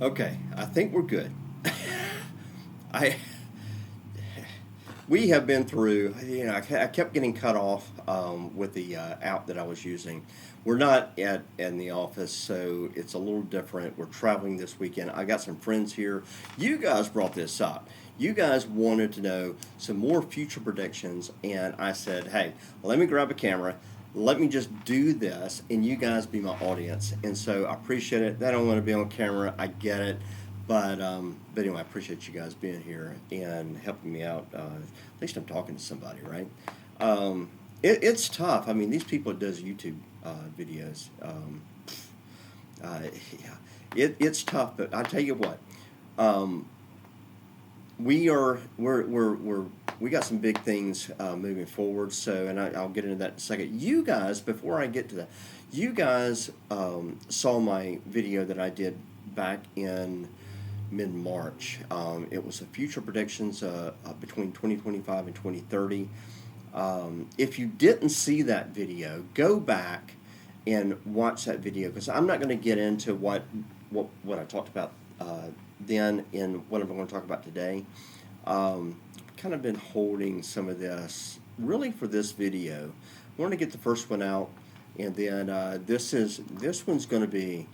Okay, I think we're good. I we have been through. I kept getting cut off with the app that I was using. We're not in the office, so it's a little different. We're traveling this weekend. I got some friends here. You guys brought this up. You guys wanted to know some more future predictions, and I said, "Hey, let me grab a camera. Let me just do this, and you guys be my audience." And so I appreciate it. They don't want to be on camera. I get it. But anyway, I appreciate you guys being here and helping me out. At least I'm talking to somebody, right? It's tough. I mean, these people that does YouTube videos, yeah, it's tough. But I tell you what, um, we got some big things moving forward. So, and I'll get into that in a second. You guys, before I get to that, you guys saw my video that I did back in mid-March. It was a future predictions between 2025 and 2030. If you didn't see that video, go back and watch that video, because I'm not going to get into what I talked about then in what I'm going to talk about today. Kind of been holding some of this really for this video. I want to get the first one out, and then this one's going to be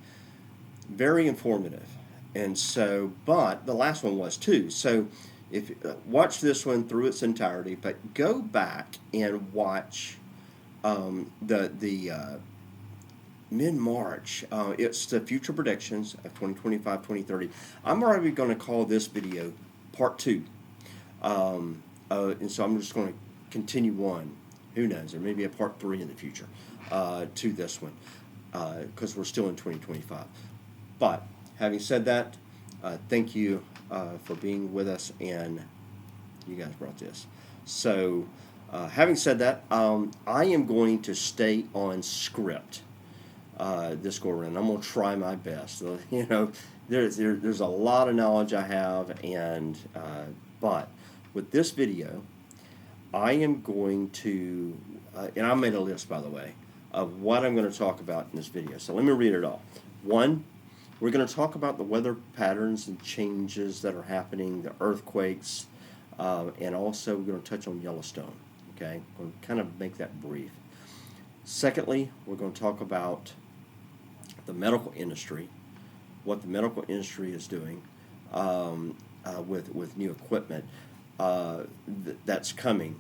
very informative. And so, but the last one was too. So, if watch this one through its entirety, but go back and watch the mid-March. It's the future predictions of 2025, 2030. I'm already going to call this video part two. And so I'm just going to continue on. Who knows? There may be a part three in the future to this one, because we're still in 2025. But having said that, thank you for being with us, and you guys brought this. So, having said that, I am going to stay on script this go around. I'm going to try my best. There's a lot of knowledge I have, and but with this video, I am going to, and I made a list, by the way, of what I'm going to talk about in this video. So let me read it all. One, we're going to talk about the weather patterns and changes that are happening, the earthquakes, and also we're going to touch on Yellowstone. Okay, we'll kind of make that brief. Secondly, we're going to talk about the medical industry, what the medical industry is doing with new equipment that's coming.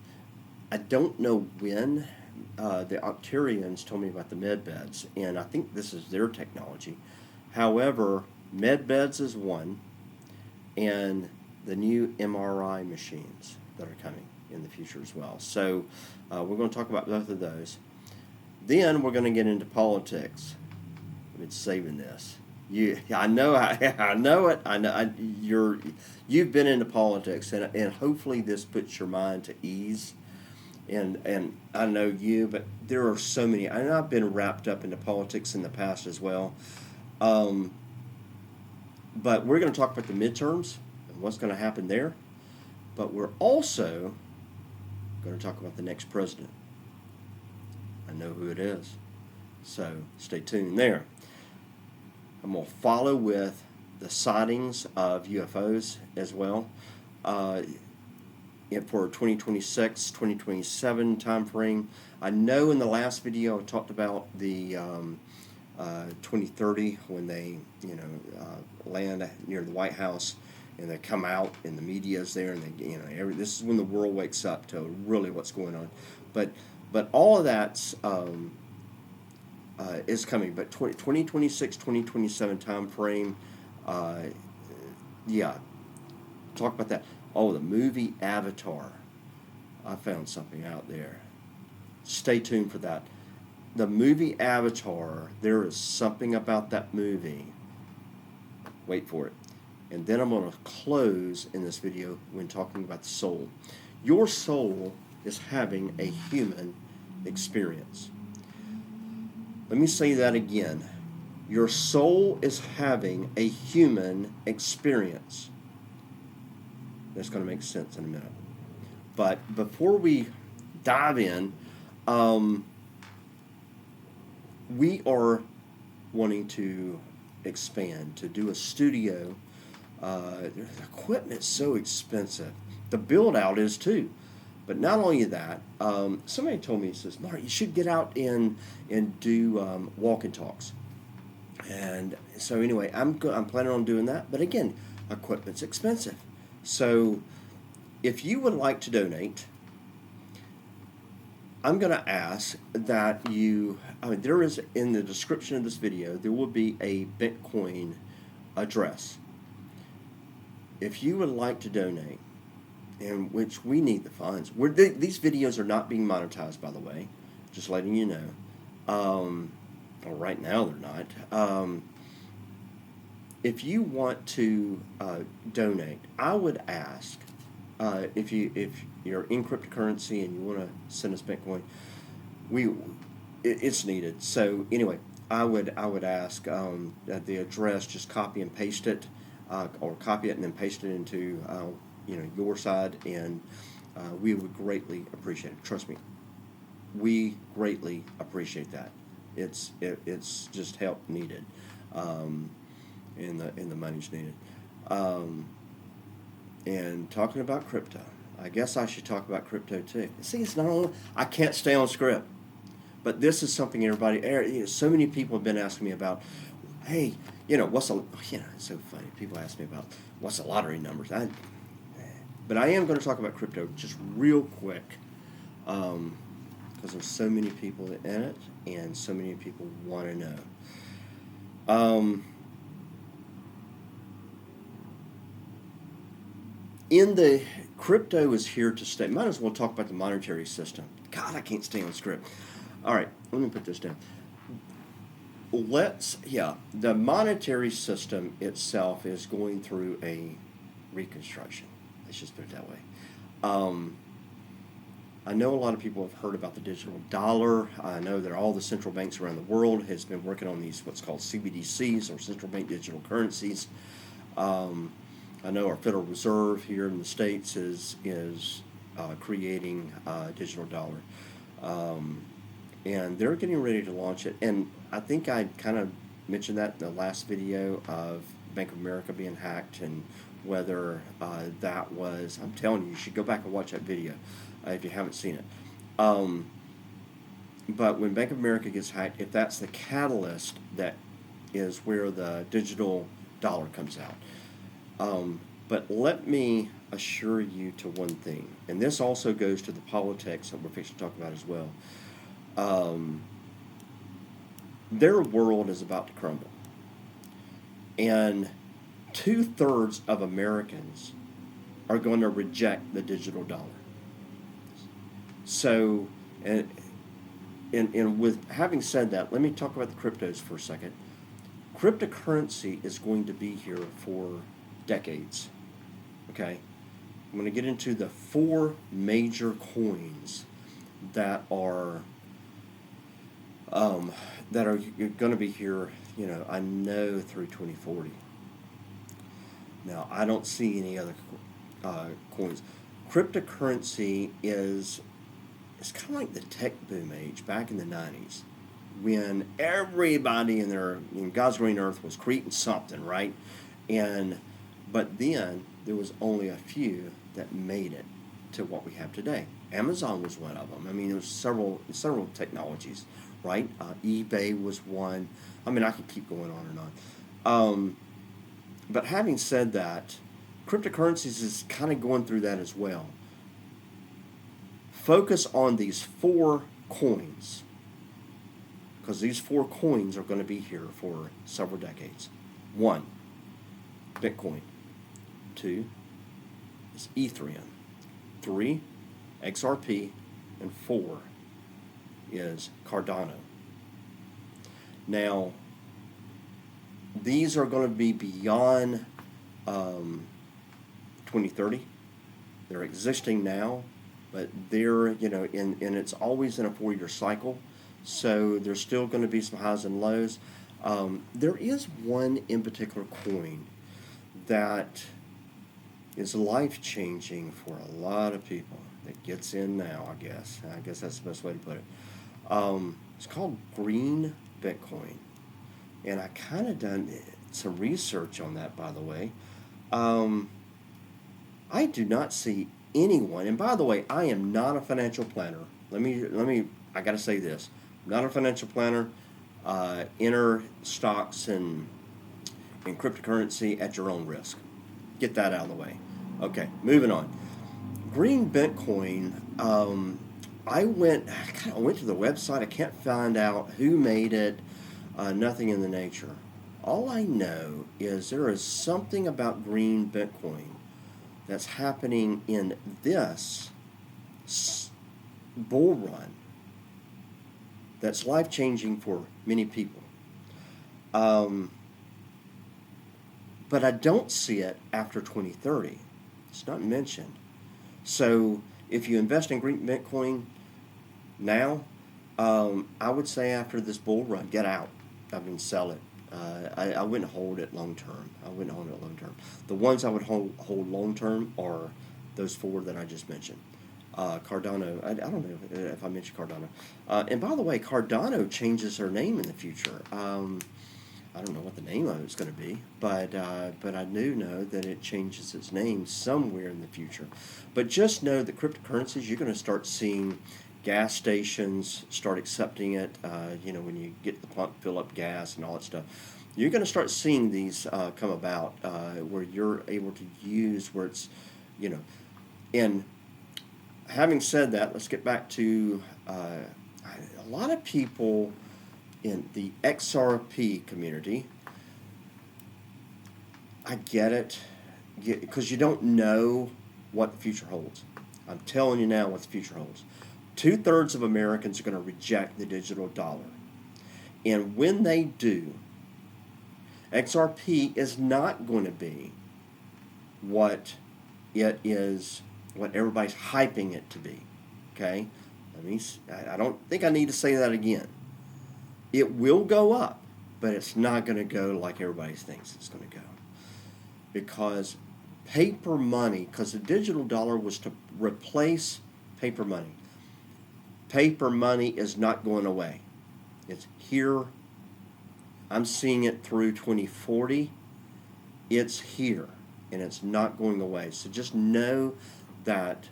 I don't know when. The Octarians told me about the med beds, and I think this is their technology. However, med beds is one, and the new MRI machines that are coming in the future as well. So we're going to talk about both of those. Then we're going to get into politics. I've been saving this. I know it. I know you've been into politics, and hopefully this puts your mind to ease. And I know you, but there are so many. And I've been wrapped up into politics in the past as well. But we're going to talk about the midterms and what's going to happen there. But we're also going to talk about the next president. I know who it is. So stay tuned there. I'm going to follow with the sightings of UFOs as well. For 2026, 2027 time frame. I know in the last video I talked about the 2030 when they land near the White House, and they come out and the media's there, and they this is when the world wakes up to really what's going on. But all of that's is coming. But 2026, 2027 time frame, yeah, talk about that. Oh, the movie Avatar. I found something out there. Stay tuned for that. The movie Avatar, there is something about that movie. Wait for it. And then I'm going to close in this video when talking about the soul. Your soul is having a human experience. Let me say that again. Your soul is having a human experience. That's going to make sense in a minute. But before we dive in, we are wanting to expand, to do a studio. The equipment's so expensive. The build out is too. But not only that, somebody told me, he says, Mark, you should get out and do walk and talks. And so anyway, I'm planning on doing that. But again, equipment's expensive. So if you would like to donate, I'm going to ask that there is, in the description of this video, there will be a Bitcoin address. If you would like to donate, in which we need the funds. These videos are not being monetized, by the way, just letting you know. Well, right now they're not. If you want to donate, I would ask, if you're in cryptocurrency and you want to send us Bitcoin, it's needed. So anyway, I would ask that the address, just copy and paste it, or copy it and then paste it into your side, and we would greatly appreciate it. Trust me, we greatly appreciate that. It's just help needed, and the money's needed. And talking about crypto, I guess I should talk about crypto too. See, it's not only, I can't stay on script, but this is something everybody, so many people have been asking me about. Hey, it's so funny. People ask me about what's the lottery numbers. But I am going to talk about crypto just real quick, because there's so many people in it, and so many people want to know. Crypto is here to stay. Might as well talk about the monetary system. God, I can't stay on script. All right, let me put this down. The monetary system itself is going through a reconstruction. Let's just put it that way. I know a lot of people have heard about the digital dollar. I know that all the central banks around the world has been working on these what's called CBDCs, or central bank digital currencies. I know our Federal Reserve here in the States is creating a digital dollar, and they're getting ready to launch it. And I think I kind of mentioned that in the last video of Bank of America being hacked, and whether that was, I'm telling you, you should go back and watch that video if you haven't seen it. But when Bank of America gets hacked, if that's the catalyst, that is where the digital dollar comes out. But let me assure you to one thing, and this also goes to the politics that we're fixing to talk about as well. Their world is about to crumble. And 2/3 of Americans are going to reject the digital dollar. So, and with having said that, let me talk about the cryptos for a second. Cryptocurrency is going to be here for decades. Okay? I'm going to get into the 4 major coins that are going to be here, I know, through 2040. Now, I don't see any other coins. Cryptocurrency it's kind of like the tech boom age back in the 90s, when everybody in God's green earth was creating something, right? But then there was only a few that made it to what we have today. Amazon was one of them. I mean, there was several technologies, right? eBay was one. I mean, I could keep going on and on. But having said that, cryptocurrencies is kind of going through that as well. Focus on these 4 coins, because these 4 coins are going to be here for several decades. 1, Bitcoin. 2 is Ethereum. 3, XRP. And 4 is Cardano. Now, these are going to be beyond 2030. They're existing now, but they're, and it's always in a 4-year cycle, so there's still going to be some highs and lows. There is one in particular coin that is life-changing for a lot of people that gets in now, I guess. I guess that's the best way to put it. It's called green Bitcoin. And I kind of some research on that, by the way. I do not see anyone, and by the way, I am not a financial planner. I got to say this. I'm not a financial planner. Enter stocks and cryptocurrency at your own risk. Get that out of the way. Okay, moving on. Green Bitcoin. I kind of went to the website. I can't find out who made it. Nothing in the nature. All I know is there is something about Green Bitcoin that's happening in this bull run that's life-changing for many people. But I don't see it after 2030. It's not mentioned. So if you invest in Green Bitcoin now, I would say after this bull run, get out. Sell it. I wouldn't hold it long term. The ones I would hold long term are those four that I just mentioned. Cardano, I don't know if I mentioned Cardano. And by the way, Cardano changes their name in the future. I don't know what the name of it's going to be, but I do know that it changes its name somewhere in the future. But just know that cryptocurrencies, you're going to start seeing gas stations start accepting it. When you get to the pump, fill up gas and all that stuff. You're going to start seeing these come about where you're able to use where it's, and having said that, let's get back to a lot of people in the XRP community. I get it, because you don't know what the future holds. I'm telling you now what the future holds. 2/3 of Americans are going to reject the digital dollar. And when they do, XRP is not going to be what it is, what everybody's hyping it to be. Okay? I don't think I need to say that again. It will go up, but it's not going to go like everybody thinks it's going to go. Because paper money, because the digital dollar was to replace paper money. Paper money is not going away. It's here. I'm seeing it through 2040. It's here, and it's not going away. So just know that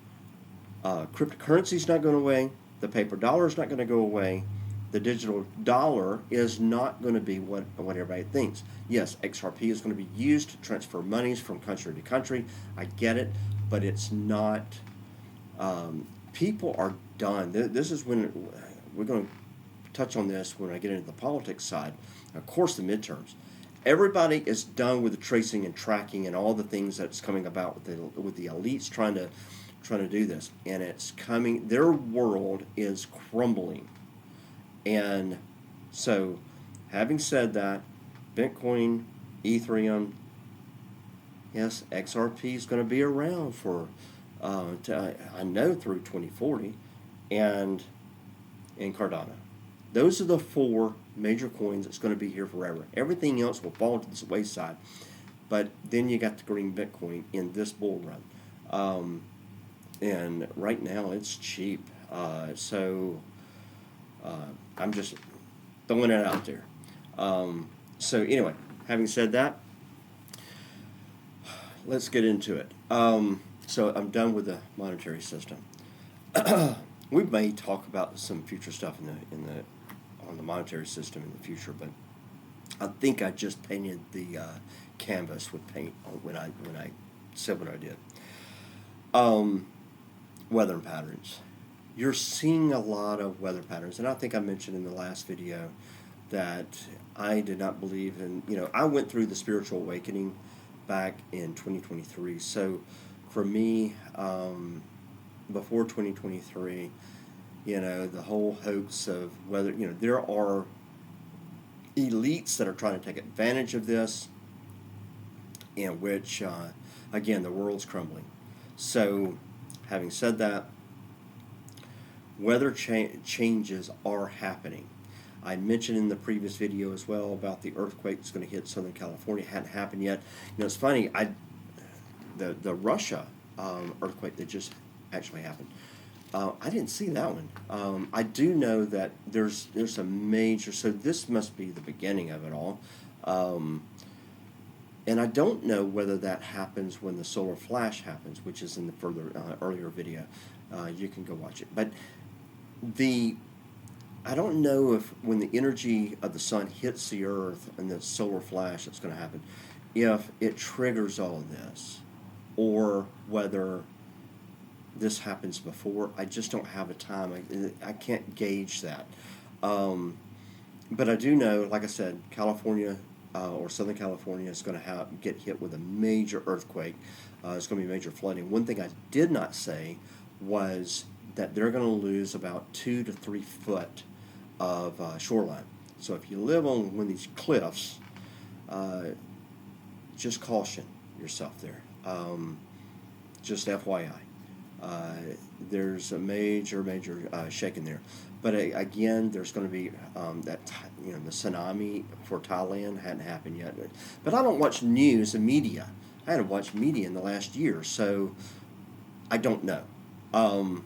cryptocurrency is not going away. The paper dollar is not going to go away. The digital dollar is not going to be what everybody thinks. Yes, XRP is going to be used to transfer monies from country to country. I get it, but it's not. People are done. This is when we're going to touch on this when I get into the politics side. Of course, the midterms. Everybody is done with the tracing and tracking and all the things that's coming about with the elites trying to do this, and it's coming. Their world is crumbling. And so, having said that, Bitcoin, Ethereum, yes, XRP is going to be around for, I know, through 2040, and Cardano. Those are the four major coins that's going to be here forever. Everything else will fall to the wayside. But then you got the green Bitcoin in this bull run. And right now it's cheap. So I'm just throwing it out there. So anyway, having said that, let's get into it. So I'm done with the monetary system. We may talk about some future stuff on the monetary system in the future, but I think I just painted the canvas with paint when I said what I did. Weather patterns. You're seeing a lot of weather patterns, and I think I mentioned in the last video that I did not believe in, I went through the spiritual awakening back in 2023. So for me, before 2023, the whole hoax of whether, there are elites that are trying to take advantage of this, in which, again, the world's crumbling. So, having said that, weather changes are happening. I mentioned in the previous video as well about the earthquake that's going to hit Southern California. It hadn't happened yet. It's funny, the Russia earthquake that just actually happened, I didn't see that one. I do know that there's a major, so this must be the beginning of it all. And I don't know whether that happens when the solar flash happens, which is in the earlier video. You can go watch it. But I don't know if when the energy of the sun hits the earth and the solar flash that's going to happen, if it triggers all of this, or whether this happens before. I just don't have a time. I can't gauge that. But I do know, like I said, California or Southern California is going to get hit with a major earthquake. It's going to be major flooding. One thing I did not say was that they're going to lose about 2 to 3 foot of shoreline. So if you live on one of these cliffs, just caution yourself there. Just FYI. There's a major shaking there. But again, there's going to be the tsunami for Thailand hadn't happened yet. But I don't watch news and media. I hadn't watched media in the last year, so I don't know. And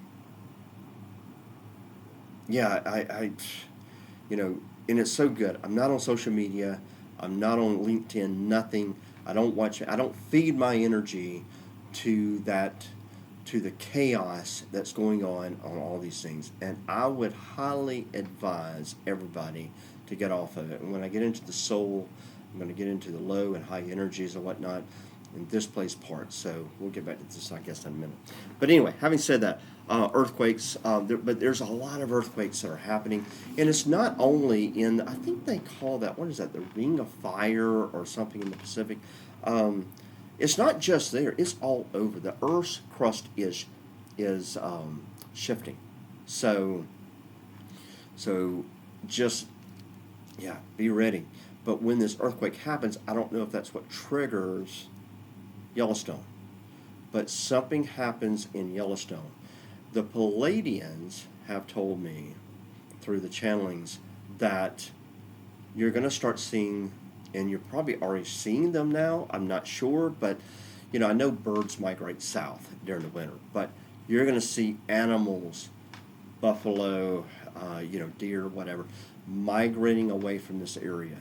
it's so good. I'm not on social media. I'm not on LinkedIn. Nothing. I don't feed my energy to the chaos that's going on all these things. And I would highly advise everybody to get off of it. And when I get into the soul, I'm going to get into the low and high energies and whatnot, and this plays part. So we'll get back to this, I guess, in a minute. But anyway, having said that, earthquakes, but there's a lot of earthquakes that are happening. And it's not only I think they call that, what is that, the Ring of Fire or something in the Pacific. It's not just there; it's all over. The Earth's crust is shifting. So just be ready. But when this earthquake happens, I don't know if that's what triggers Yellowstone, but something happens in Yellowstone. The Palladians have told me through the channelings that you're going to start seeing. And you're probably already seeing them now. I'm not sure, but I know birds migrate south during the winter. But you're going to see animals, buffalo, deer, whatever, migrating away from this area,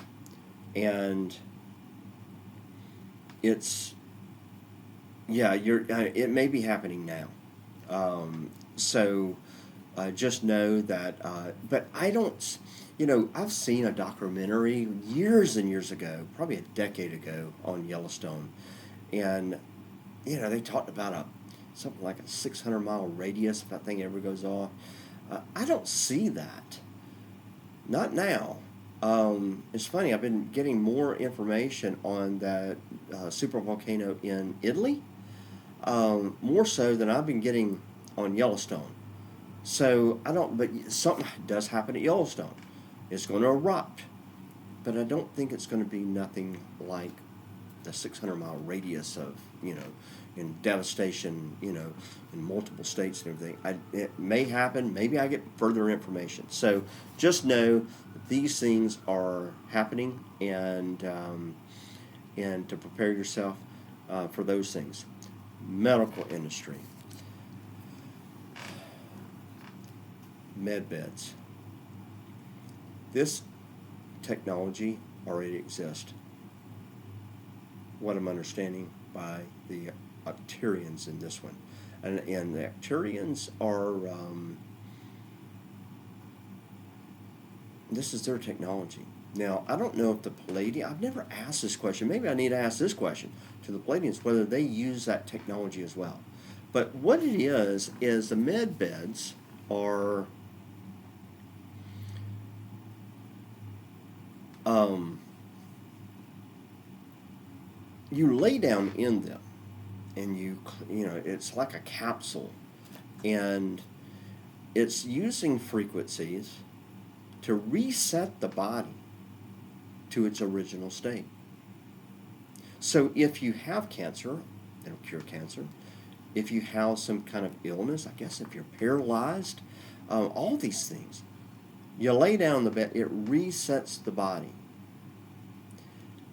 and it may be happening now. So just know that. But I don't. I've seen a documentary years and years ago, probably a decade ago, on Yellowstone. And, they talked about something like a 600-mile radius if that thing ever goes off. I don't see that. Not now. It's funny, I've been getting more information on that supervolcano in Italy, more so than I've been getting on Yellowstone. So, but something does happen at Yellowstone. It's going to erupt, but I don't think it's going to be nothing like the 600-mile radius of, in devastation, in multiple states and everything. It may happen. Maybe I get further information. So just know that these things are happening, and to prepare yourself for those things. Medical industry, med beds. This technology already exists. What I'm understanding by the Octarians in this one. And the Octarians are, this is their technology. Now, I don't know if the Palladian, I've never asked this question. Maybe I need to ask this question to the Palladians, whether they use that technology as well. But what it is the med beds are you lay down in them, and it's like a capsule, and it's using frequencies to reset the body to its original state. So if you have cancer, it'll cure cancer. If you have some kind of illness, I guess if you're paralyzed, all these things, you lay down the bed, it resets the body.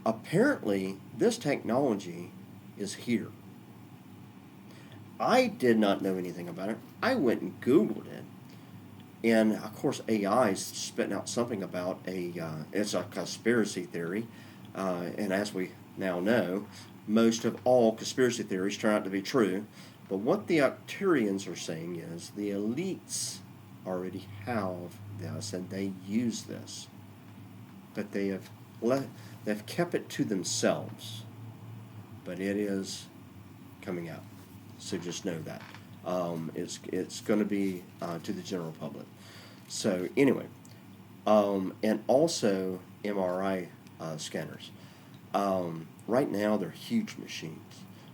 Apparently, this technology is here. I did not know anything about it. I went and Googled it. And, of course, AI is spitting out something about it's a conspiracy theory. And as we Now, no, most of all conspiracy theories turn out to be true, but what the Arcturians are saying is the elites already have this and they use this, but they've kept it to themselves. But it is coming out, so just know that it's going to be to the general public. So anyway, and also MRI scanners. Right now they're huge machines.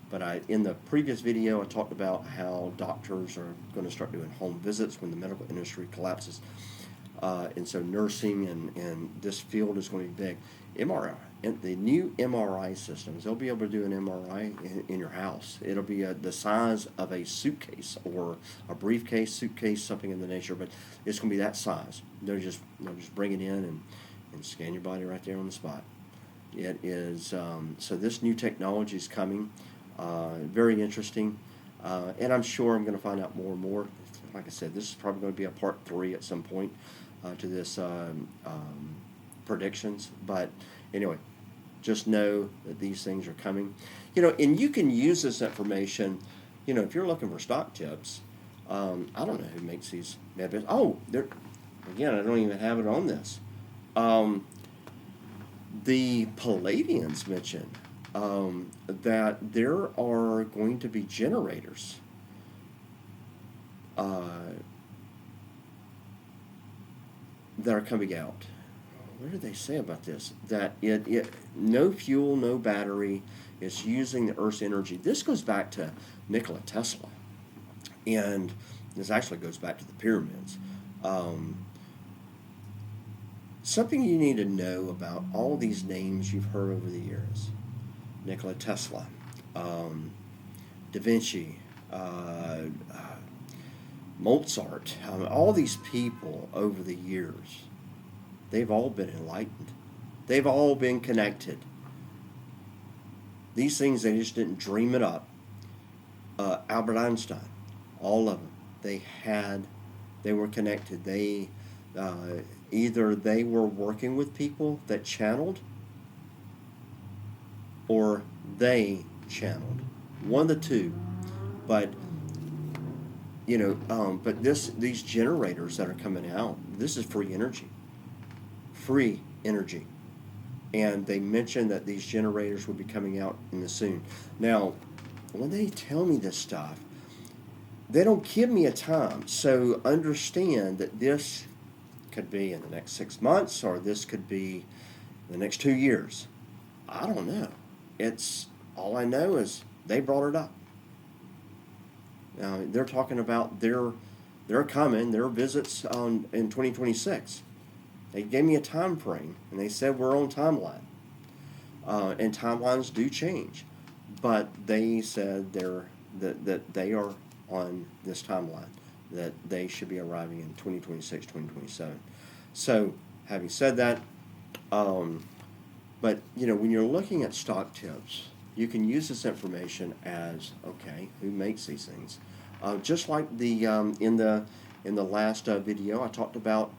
But in the previous video, I talked about how doctors are going to start doing home visits when the medical industry collapses. And so nursing and this field is going to be big. MRI, and the new MRI systems, they'll be able to do an MRI in your house. It'll be the size of a suitcase or a briefcase, suitcase, something in the nature, but it's going to be that size. They'll just bring it in and scan your body right there on the spot. It is, so this new technology is coming, very interesting, and I'm sure I'm going to find out more and more. Like I said, this is probably going to be a part 3 at some point to this predictions, but anyway, just know that these things are coming. And you can use this information, if you're looking for stock tips. I don't know who makes these. Oh, again, I don't even have it on this. The Palladians mentioned that there are going to be generators that are coming out. What did they say about this? That it no fuel, no battery. It's using the Earth's energy. This goes back to Nikola Tesla, and this actually goes back to the pyramids. Something you need to know about all these names you've heard over the years: Nikola Tesla, Da Vinci, Mozart. All these people over the years, they've all been enlightened. They've all been connected. These things, they just didn't dream it up. Albert Einstein, all of them, they were connected. Either they were working with people that channeled, or they channeled. One of the two. But but these generators that are coming out, this is free energy. Free energy. And they mentioned that these generators will be coming out in the soon. Now, when they tell me this stuff, they don't give me a time. So understand that this could be in the next 6 months, or this could be the next 2 years. I don't know. All I know is they brought it up. Now, they're talking about their visits in 2026. They gave me a time frame, and they said we're on timeline. And timelines do change, but they said that they are on this timeline, that they should be arriving in 2026, 2027. So, having said that, but when you're looking at stock tips, you can use this information as, okay, who makes these things? Just like in the last video, I talked about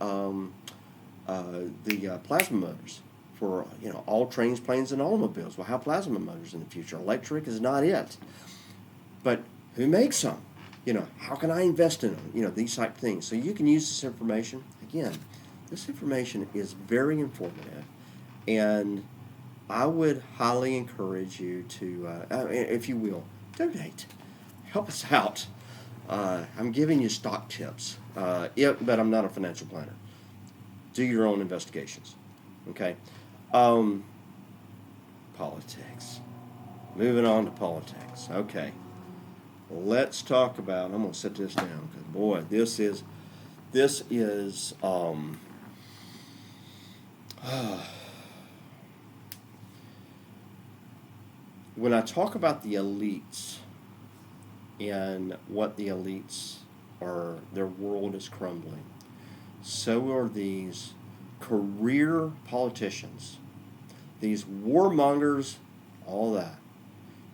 the plasma motors for all trains, planes, and automobiles. We'll have plasma motors in the future. Electric is not it, but who makes them? How can I invest in them? These type of things. So you can use this information. Again, this information is very informative, and I would highly encourage you to, if you will, donate. Help us out. I'm giving you stock tips, but I'm not a financial planner. Do your own investigations. Okay? Politics. Moving on to politics. Okay. Let's talk about, I'm going to set this down, because boy, this is when I talk about the elites and what the elites are, their world is crumbling. So are these career politicians, these warmongers, all that.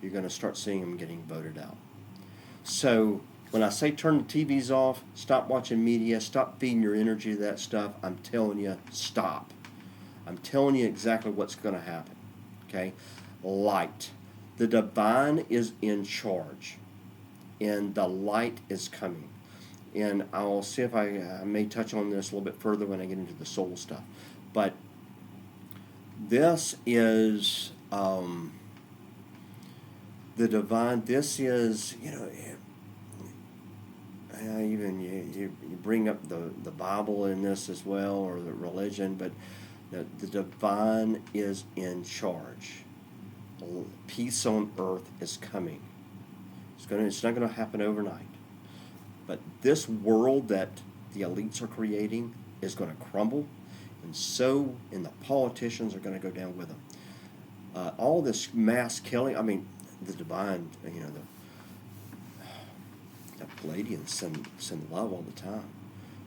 You're going to start seeing them getting voted out. So when I say turn the TVs off, stop watching media, stop feeding your energy to that stuff, I'm telling you, stop. I'm telling you exactly what's going to happen. Okay? light. The divine is in charge, and the light is coming. And I'll see if I may touch on this a little bit further when I get into the soul stuff. But this is the divine. This is, even you bring up the Bible in this as well, or the religion, but the divine is in charge. Peace on earth is coming. It's not going to happen overnight. But this world that the elites are creating is going to crumble, and the politicians are going to go down with them. All this mass killing, I mean, the divine, the Palladians send love all the time.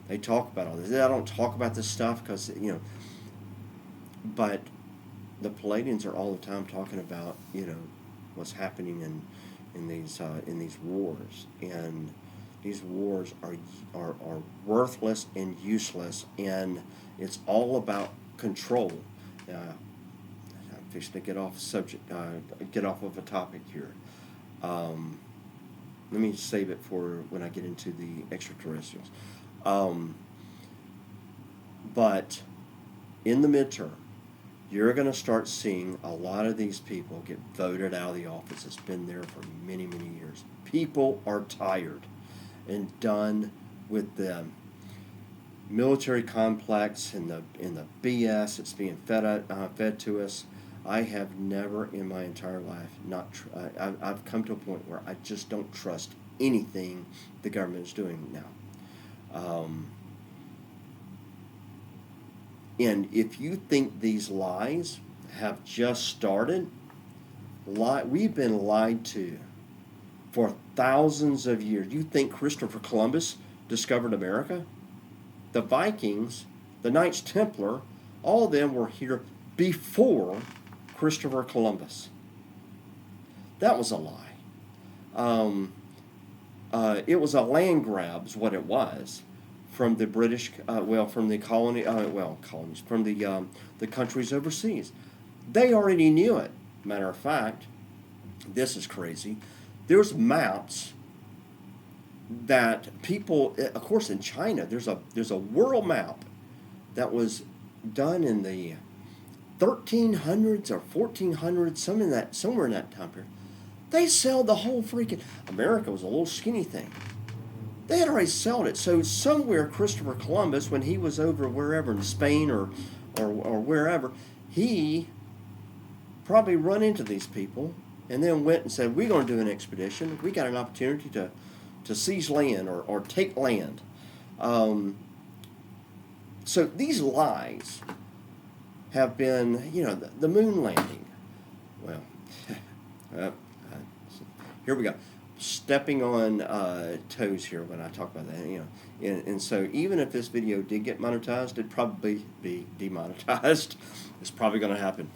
They talk about all this. I don't talk about this stuff because, but the Palladians are all the time talking about, what's happening in these wars, and these wars are worthless and useless, and it's all about control. I'm fixing to get off of a topic here. Let me save it for when I get into the extraterrestrials. But in the midterm, you're going to start seeing a lot of these people get voted out of the office. It's been there for many, many years. People are tired and done with the military complex and the BS that's being fed to us. I have never in my entire life I've come to a point where I just don't trust anything the government is doing now. And if you think these lies have just started, we've been lied to for thousands of years. You think Christopher Columbus discovered America? The Vikings, the Knights Templar, all of them were here before Christopher Columbus. That was a lie. It was a land grab, is what it was, from the British, from the colonies, from the countries overseas. They already knew it. Matter of fact, this is crazy. There's maps that people, of course, in China, there's a world map that was done in the 1300s or 1400s, somewhere in that time period. They sell the whole freaking. America was a little skinny thing. They had already sold it. So somewhere Christopher Columbus, when he was over wherever in Spain or wherever, he probably run into these people and then went and said, we're going to do an expedition. We got an opportunity to seize land or take land. So these lies have been, the moon landing. Well, here we go. Stepping on toes here when I talk about that, and so even if this video did get monetized, it'd probably be demonetized. It's probably going to happen.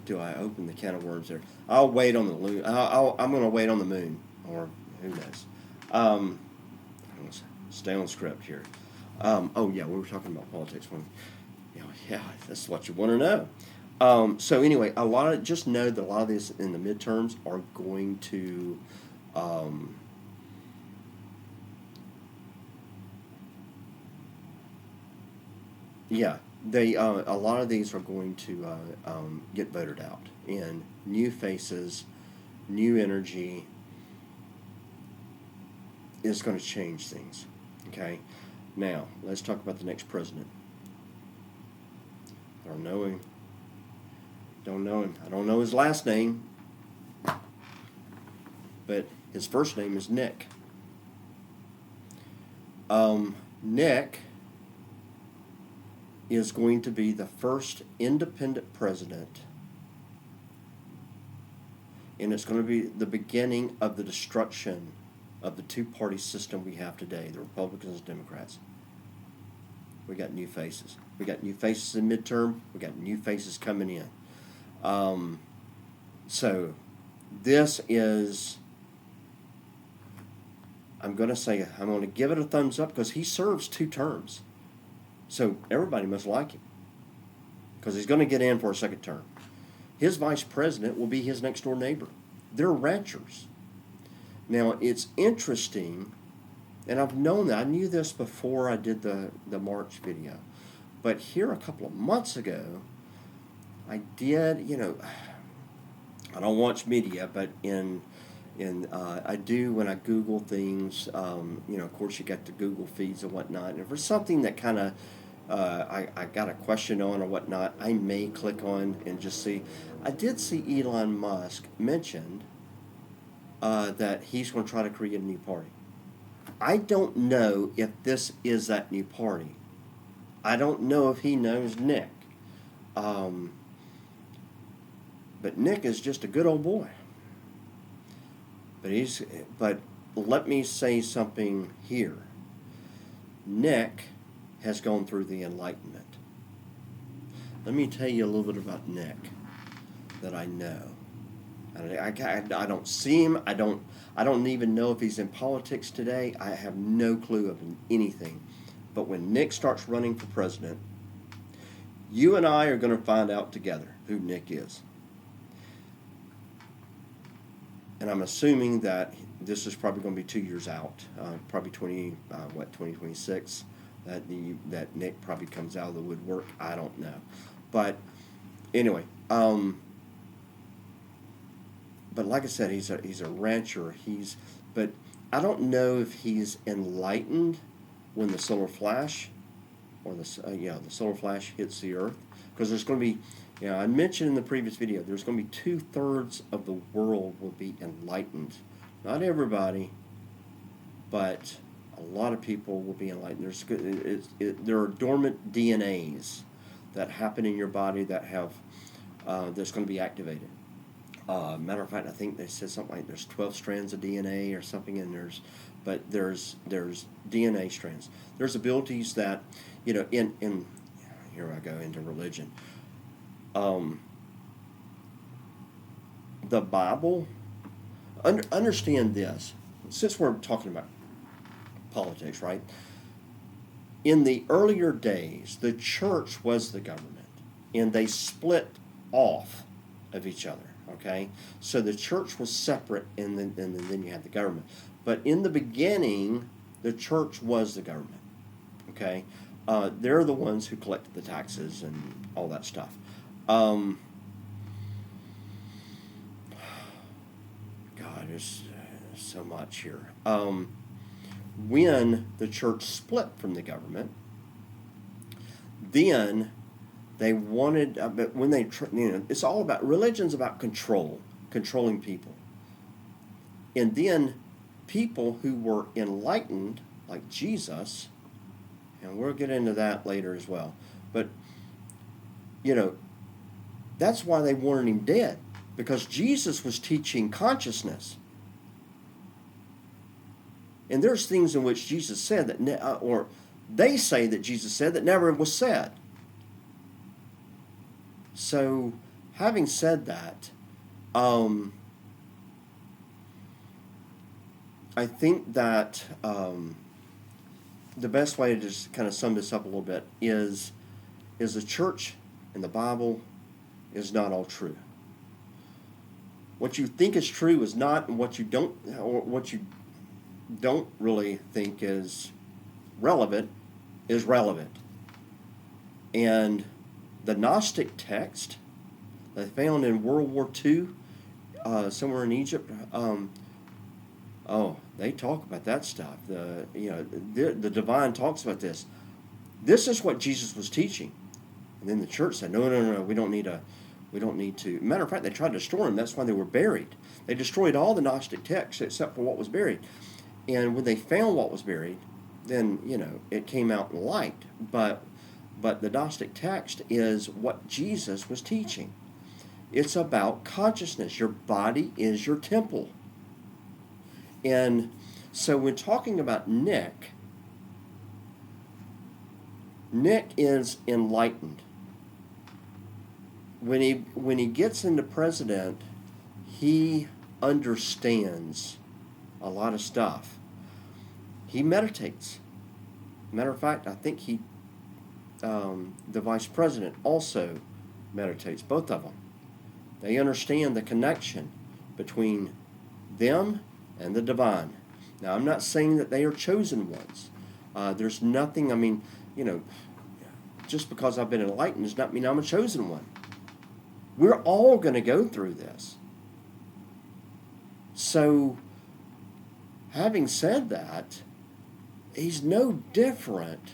Do I open the can of worms there? I'll wait on the moon. I'm going to wait on the moon, or who knows. I'm going to stay on script here. We were talking about politics. That's what you want to know. So anyway, just know that a lot of this in the midterms are going to, a lot of these are going to get voted out, and new faces, new energy is going to change things. Okay, now let's talk about the next president. I don't know him. I don't know his last name, but his first name is Nick. Nick is going to be the first independent president, and it's going to be the beginning of the destruction of the two-party system we have today, the Republicans and Democrats. We got new faces. We got new faces in midterm. We got new faces coming in. So this is, I'm going to give it a thumbs up because he serves 2 terms. So everybody must like him. because he's going to get in for a second term. His vice president will be his next door neighbor. They're ranchers. Now, it's interesting, and I've known that. I knew this before I did the March video. But here a couple of months ago, I did, I don't watch media, but I do when I Google things. Of course, you got the Google feeds and whatnot. And if there's something that kind of I got a question on or whatnot, I may click on and just see. I did see Elon Musk mentioned that he's going to try to create a new party. I don't know if this is that new party. I don't know if he knows Nick. But Nick is just a good old boy. But let me say something here. Nick has gone through the Enlightenment. Let me tell you a little bit about Nick that I know. I don't see him. I don't even know if he's in politics today. I have no clue of anything. But when Nick starts running for president, you and I are going to find out together who Nick is. And I'm assuming that this is probably going to be 2 years out, probably 2026, that Nick probably comes out of the woodwork. I don't know. But anyway, but like I said, he's a rancher. But I don't know if he's enlightened when the solar flash, or the solar flash hits the Earth, because there's going to be, I mentioned in the previous video, there's going to be 2/3 of the world will be enlightened. Not everybody, but a lot of people will be enlightened. There are dormant DNAs that happen in your body that have that's going to be activated. Matter of fact, I think they said something like there's 12 strands of DNA or something, and there's DNA strands. There's abilities that, in here I go into religion. The Bible, understand this, since we're talking about politics, right? In the earlier days, the church was the government, and they split off of each other. Okay, so the church was separate, and then you had the government. But in the beginning, the church was the government. Okay, they're the ones who collected the taxes and all that stuff. God, there's so much here. When the church split from the government, then they wanted, but when they, it's all about, religion's about controlling people. And then people who were enlightened, like Jesus, and we'll get into that later as well, but, that's why they wanted him dead, because Jesus was teaching consciousness. And there's things in which Jesus said that, or they say that Jesus said that never was said. So, having said that, I think that the best way to just kind of sum this up a little bit is the church and the Bible is not all true. What you think is true is not, and what you don't really think is relevant is relevant. And the Gnostic text they found in World War II, somewhere in Egypt, they talk about that stuff. The divine talks about this. This is what Jesus was teaching, and then the church said, "No, we don't need to." Matter of fact, they tried to destroy them. That's why they were buried. They destroyed all the Gnostic texts except for what was buried. And when they found what was buried, then it came out in light. But the Gnostic text is what Jesus was teaching. It's about consciousness. Your body is your temple. And so when talking about Nick is enlightened. When he gets into president, he understands a lot of stuff. He meditates. Matter of fact, I think the vice president also meditates, both of them. They understand the connection between them and the divine. Now, I'm not saying that they are chosen ones. There's nothing, just because I've been enlightened does not mean I'm a chosen one. We're all going to go through this. So, having said that, he's no different,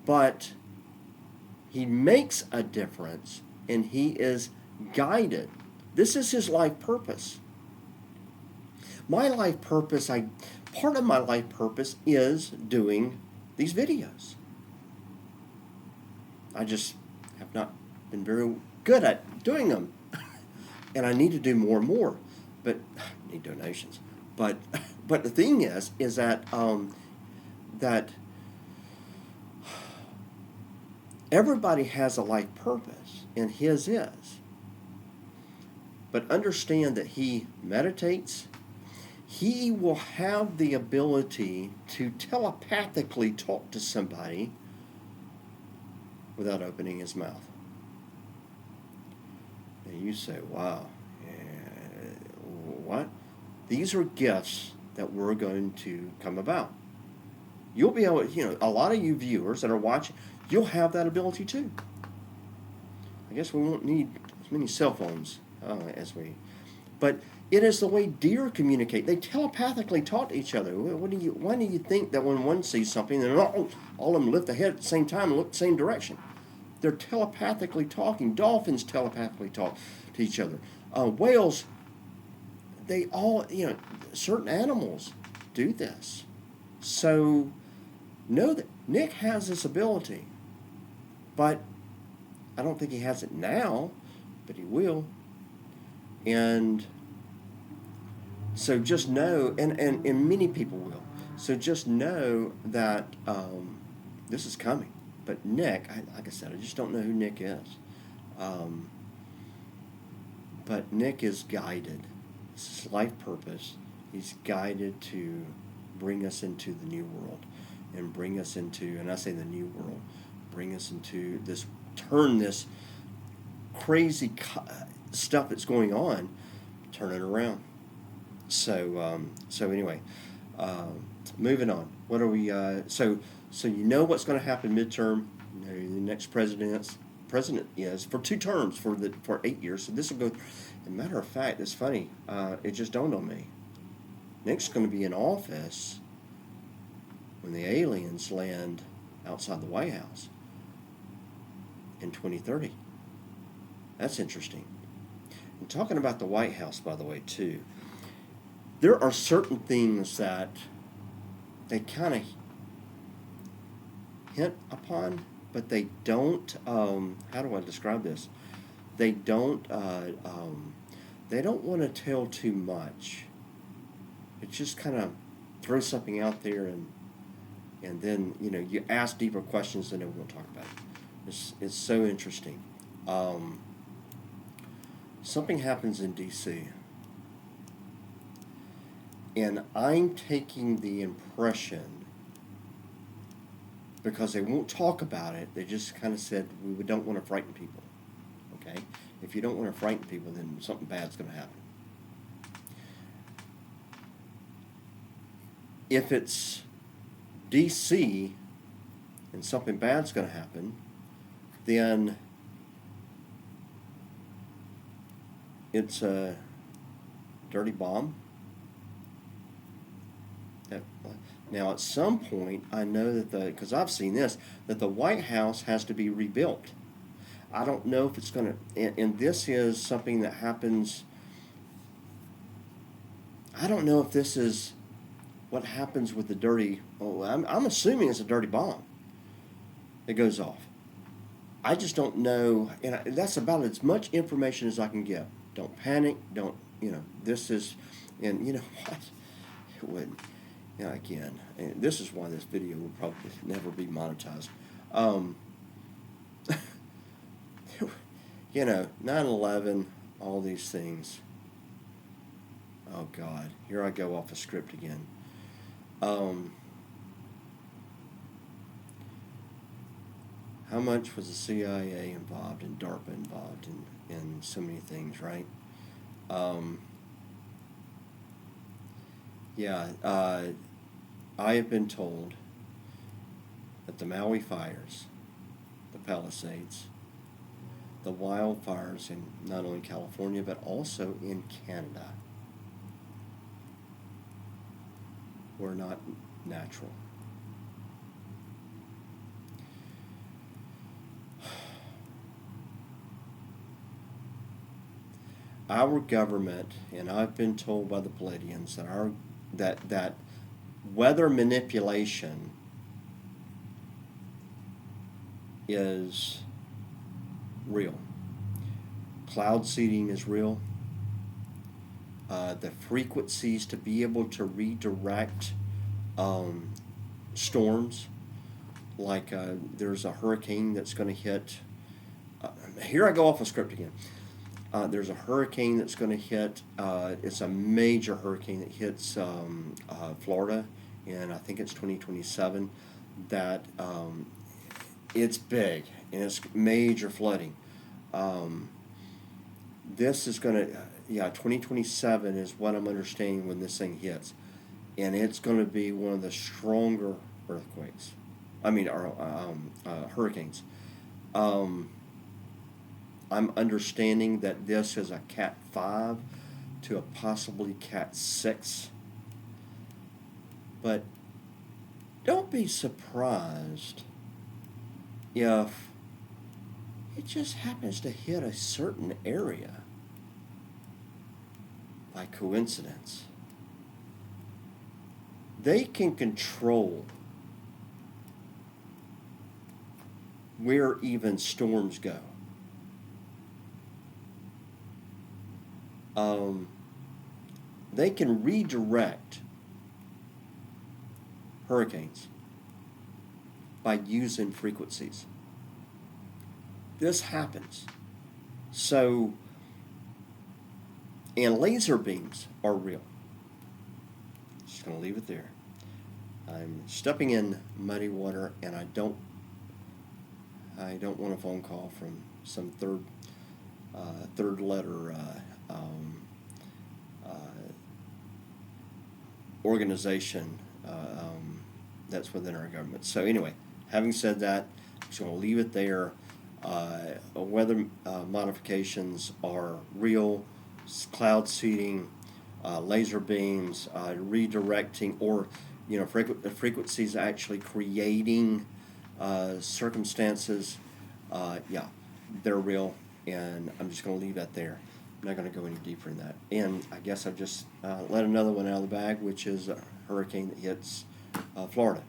but he makes a difference, and he is guided. This is his life purpose. My life purpose, part of my life purpose is doing these videos. I just have not been very good at doing them. And I need to do more and more. But I need donations. But the thing is that that everybody has a life purpose, and his is. But understand that he meditates. He will have the ability to telepathically talk to somebody without opening his mouth. And you say, wow, what? These are gifts that we're going to come about. You'll be able, a lot of you viewers that are watching, you'll have that ability too. I guess we won't need as many cell phones but it is the way deer communicate. They telepathically talk to each other. Why do you think that when one sees something, then all of them lift the head at the same time and look the same direction? They're telepathically talking. Dolphins telepathically talk to each other. Whales, they all, certain animals do this. So know that Nick has this ability, but I don't think he has it now, but he will. And so just know, and many people will, so just know that this is coming. But Nick, like I said, I just don't know who Nick is. But Nick is guided. It's his life purpose. He's guided to bring us into the new world, and bring us into, and I say the new world, bring us into this, turn this crazy stuff that's going on, turn it around. So anyway, moving on. What are we? So you know what's going to happen midterm. The next president is for 2 terms for 8 years. So this will go. As a matter of fact, it's funny. It just dawned on me. Nick's going to be in office when the aliens land outside the White House in 2030. That's interesting. And talking about the White House, by the way, too, there are certain things that they kind of hint upon, but they don't, how do I describe this? They don't want to tell too much. It just kind of throws something out there, and then, you ask deeper questions and then we'll talk about it. It's so interesting. Something happens in D.C., and I'm taking the impression, because they won't talk about it, they just kind of said, we don't want to frighten people. Okay? If you don't want to frighten people, then something bad's going to happen. If it's D.C. and something bad's going to happen, then it's a dirty bomb. Now, at some point, I know that because I've seen this, that the White House has to be rebuilt. I don't know if it's going to, and this is something that happens, I don't know if this is what happens with the dirty, I'm assuming it's a dirty bomb that goes off. I just don't know, and that's about as much information as I can get. Don't panic, this is, and you know what, it wouldn't. Again, and this is why this video will probably never be monetized. 9/11, all these things. Oh God, here I go off a script again. how much was the CIA involved and DARPA involved in so many things, right? Yeah, I have been told that the Maui fires, the Palisades, the wildfires in not only California but also in Canada were not natural. Our government, and I've been told by the Palladians that weather manipulation is real. Cloud seeding is real. The frequencies to be able to redirect storms, like there's a hurricane that's going to hit. Here I go off a script again. There's a hurricane that's going to hit. It's a major hurricane that hits Florida, and I think it's 2027. That it's big and it's major flooding. This is going to, 2027 is what I'm understanding when this thing hits, and it's going to be one of the stronger earthquakes. Hurricanes. I'm understanding that this is a Cat 5 to a possibly Cat 6. But don't be surprised if it just happens to hit a certain area by coincidence. They can control where even storms go. They can redirect hurricanes by using frequencies. This happens. So, and laser beams are real. Just going to leave it there. I'm stepping in muddy water, and I don't want a phone call from some third letter organization that's within our government. So anyway, having said that, I'm just going to leave it there. Weather modifications are real. Cloud seeding, laser beams, redirecting, or frequencies actually creating circumstances. They're real, and I'm just going to leave that there. I'm not going to go any deeper in that. And I guess I've just let another one out of the bag, which is a hurricane that hits Florida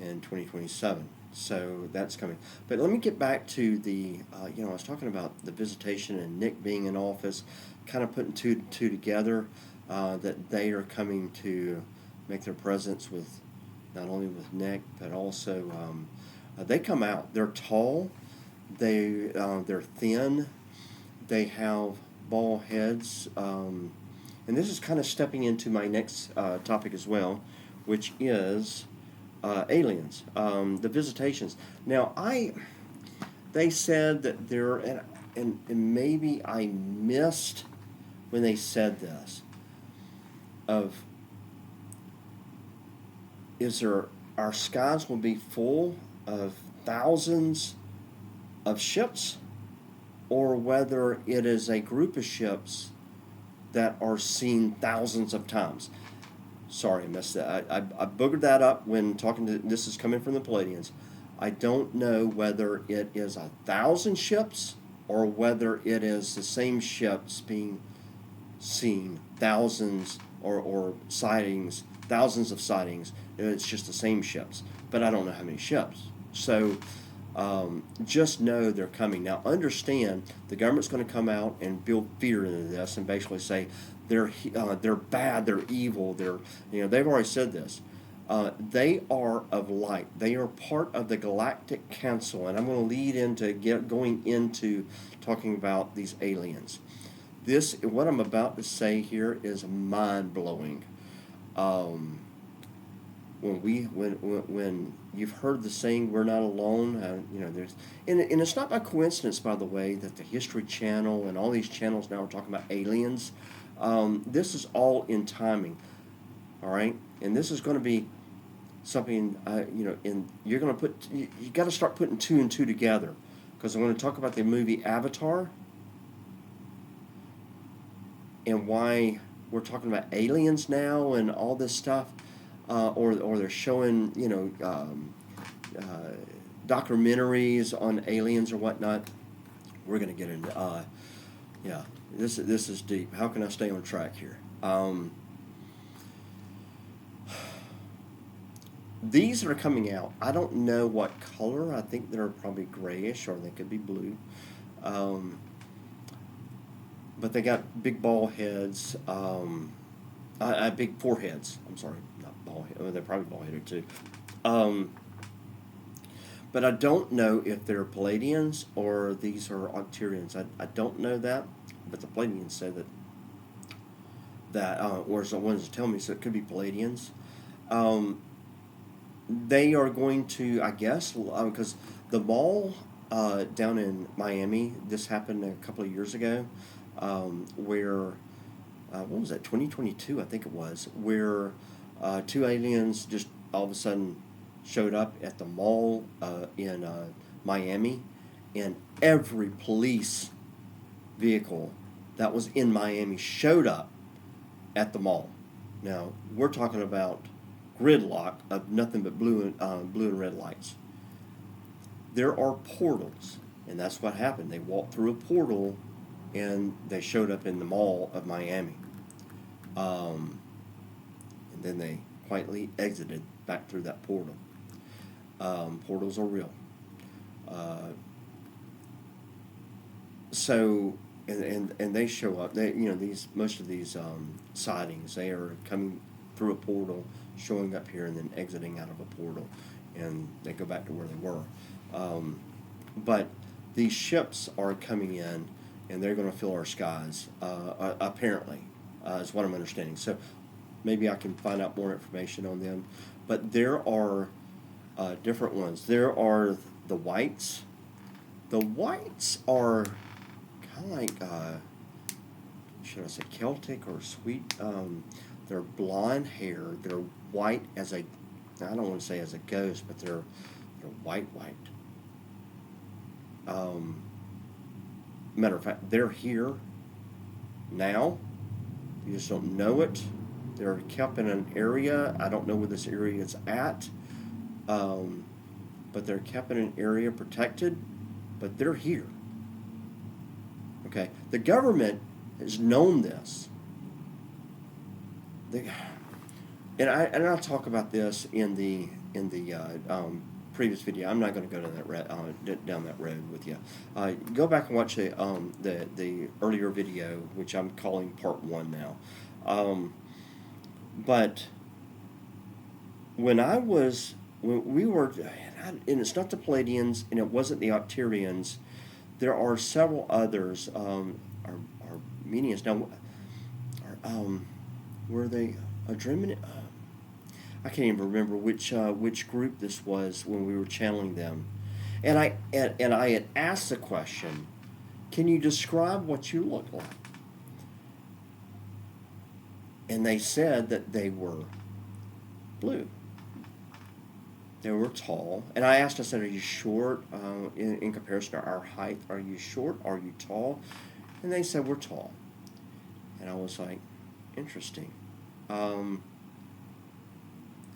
in 2027. So that's coming. But let me get back to the, I was talking about the visitation and Nick being in office, kind of putting two together, that they are coming to make their presence with, not only with Nick, but also, they come out. They're tall, they're thin, they have bald heads, and this is kind of stepping into my next topic as well, which is aliens, the visitations. Now, they said that there, and maybe I missed when they said this, our skies will be full of thousands of ships, or whether it is a group of ships that are seen thousands of times. Sorry, I missed that. I boogered that up when talking to, this is coming from the Palladians. I don't know whether it is 1,000 ships or whether it is the same ships being seen, thousands or sightings, thousands of sightings. It's just the same ships, but I don't know how many ships. So just know they're coming. Now understand, the government's going to come out and build fear into this and basically say they're bad, they're evil, they've already said this. They are of light. They are part of the Galactic Council, and I'm going to lead into going into talking about these aliens. What I'm about to say here is mind-blowing. when you've heard the saying, "We're not alone," there's and it's not by coincidence, by the way, that the History Channel and all these channels now are talking about aliens. This is all in timing, all right, and this is going to be something and you're going to you got to start putting two and two together, because I'm going to talk about the movie Avatar and why we're talking about aliens now and all this stuff. Or they're showing documentaries on aliens or whatnot. We're gonna get into this is deep. How can I stay on track here? These that are coming out, I don't know what color. I think they're probably grayish, or they could be blue. But they got big ball heads. Big foreheads. I'm sorry, not ball head. They're probably ball headed too. But I don't know if they're Palladians or these are Octarians. I don't know that, but the Palladians said that or the ones that tell me, so it could be Palladians. They are going to, I guess, because the mall down in Miami, this happened a couple of years ago, where what was that, 2022, I think it was, where two aliens just all of a sudden showed up at the mall in Miami, and every police vehicle that was in Miami showed up at the mall. Now, we're talking about gridlock of nothing but blue and red lights. There are portals, and that's what happened. They walked through a portal, and they showed up in the mall of Miami. And then they quietly exited back through that portal. Portals are real. So, and they show up. Most of these sightings, they are coming through a portal, showing up here, and then exiting out of a portal, and they go back to where they were. But these ships are coming in, and they're going to fill our skies, apparently, is what I'm understanding. So maybe I can find out more information on them. But there are different ones. There are the whites. The whites are kind of like, should I say Celtic or sweet? They're blonde hair. They're white as I don't want to say as a ghost, but they're white. Matter of fact, they're here now. You just don't know it. They're kept in an area. I don't know where this area is at. But they're kept in an area protected, but they're here. Okay, the government has known this. I'll talk about this in the previous video. I'm not going to go down that road with you. Go back and watch the earlier video, which I'm calling part 1 now. But when we were, and it's not the Palladians, and it wasn't the Octarians. There are several others. Armenians now. Were they Adremin? I can't even remember which group this was when we were channeling them, and I had asked the question, "Can you describe what you look like?" And they said that they were blue. They were tall, and I said, "Are you short in comparison to our height? Are you short? Are you tall?" And they said, "We're tall." And I was like, "Interesting."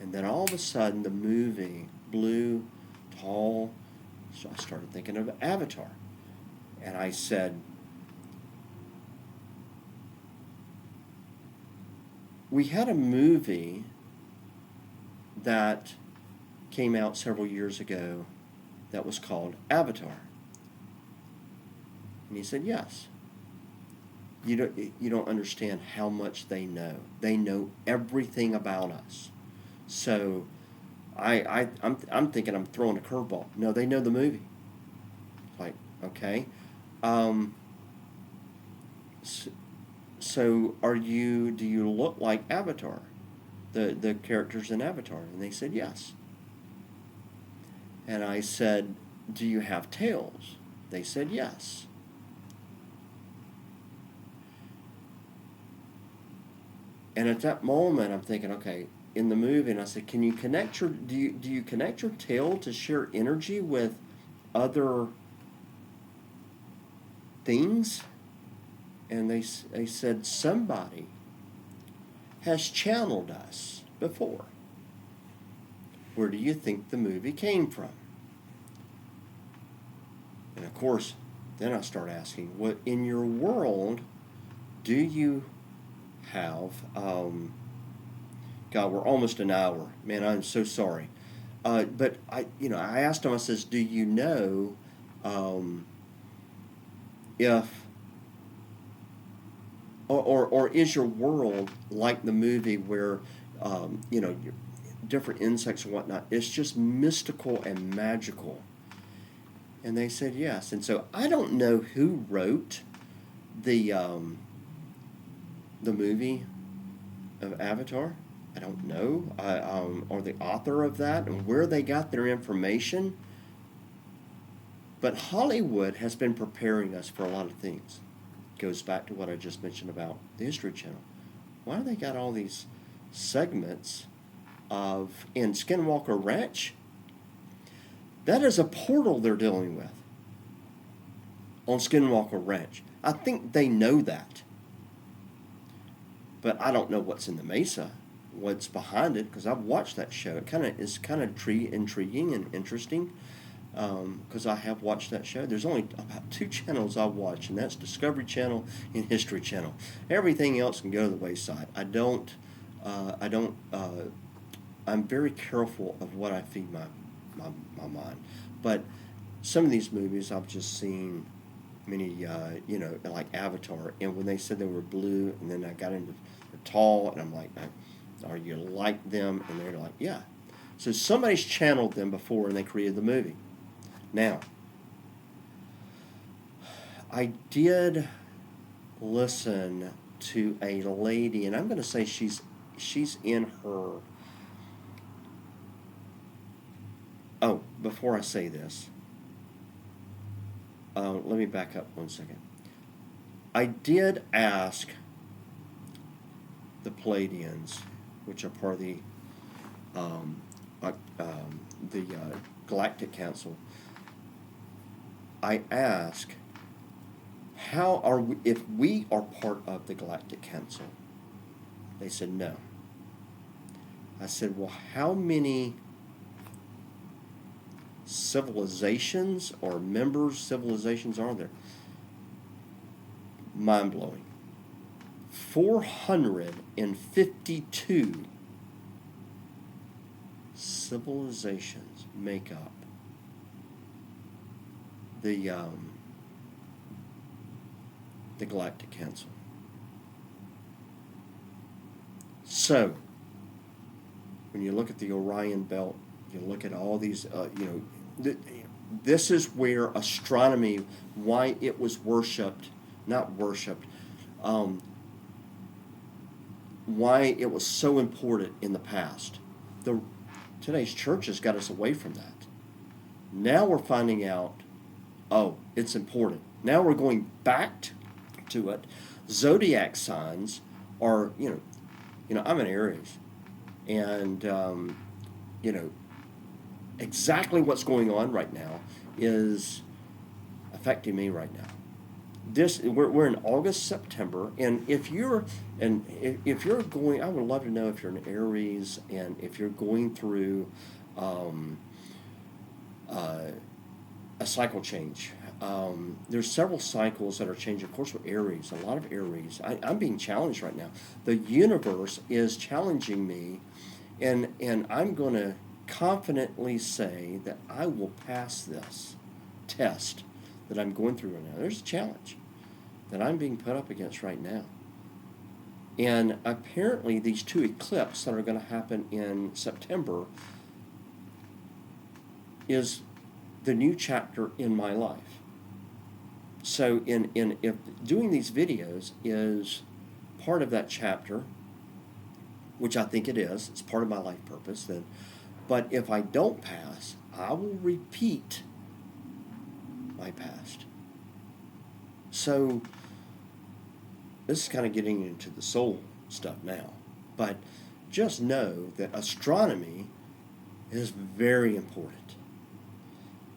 And then all of a sudden, the movie, blue, tall, so I started thinking of Avatar. And I said, we had a movie that came out several years ago that was called Avatar. And he said, "Yes. You don't understand how much they know. They know everything about us." So I'm thinking I'm throwing a curveball. No, they know the movie. Like, okay. So do you look like Avatar? the characters in Avatar? And they said yes. And I said, do you have tails? They said yes. And at that moment, I'm thinking, okay, in the movie, and I said, can you connect your, do you connect your tail to share energy with other things? And they said, somebody has channeled us before. Where do you think the movie came from? And of course, then I start asking, what in your world do you have, God, we're almost an hour. Man, I'm so sorry. But I asked him, I says, do you know if, or is your world like the movie where, different insects and whatnot, it's just mystical and magical? And they said yes. And so I don't know who wrote the movie of Avatar. I don't know, or the author of that, and where they got their information. But Hollywood has been preparing us for a lot of things. Goes back to what I just mentioned about the History Channel. Why do they got all these segments in Skinwalker Ranch? That is a portal they're dealing with on Skinwalker Ranch. I think they know that. But I don't know what's in the Mesa, what's behind it, because I've watched that show. It is kind of intriguing and interesting, because I have watched that show. There's only about 2 channels I watch, and that's Discovery Channel and History Channel. Everything else can go to the wayside. I'm very careful of what I feed my mind. But some of these movies I've just seen many, like Avatar, and when they said they were blue, and then I got into the tall, and I'm like, are you like them? And they're like, yeah. So somebody's channeled them before, and they created the movie. Now, I did listen to a lady, and I'm going to say she's in her. Oh, before I say this, let me back up 1 second. I did ask the Pleiadians, which are part of the Galactic Council. I asked, how are we, if we are part of the Galactic Council? They said no. I said, well, how many civilizations or civilizations are there? Mind-blowing. 452 civilizations make up the Galactic Council. So, when you look at the Orion Belt, you look at all these, this is where astronomy, why it was why it was so important in the past. Today's church has got us away from that. Now we're finding out, it's important. Now we're going back to it. Zodiac signs are, I'm an Aries, and exactly what's going on right now is affecting me right now. We're in August, September, and if you're going, I would love to know if you're an Aries and if you're going through a cycle change. There's several cycles that are changing. Of course, with Aries, a lot of Aries. I'm being challenged right now. The universe is challenging me, and I'm going to confidently say that I will pass this test that I'm going through right now. There's a challenge that I'm being put up against right now. And apparently these 2 eclipses that are going to happen in September is the new chapter in my life. So if doing these videos is part of that chapter, which I think it is, it's part of my life purpose, then, but if I don't pass, I will repeat my past. So this is kind of getting into the soul stuff now, but just know that astronomy is very important.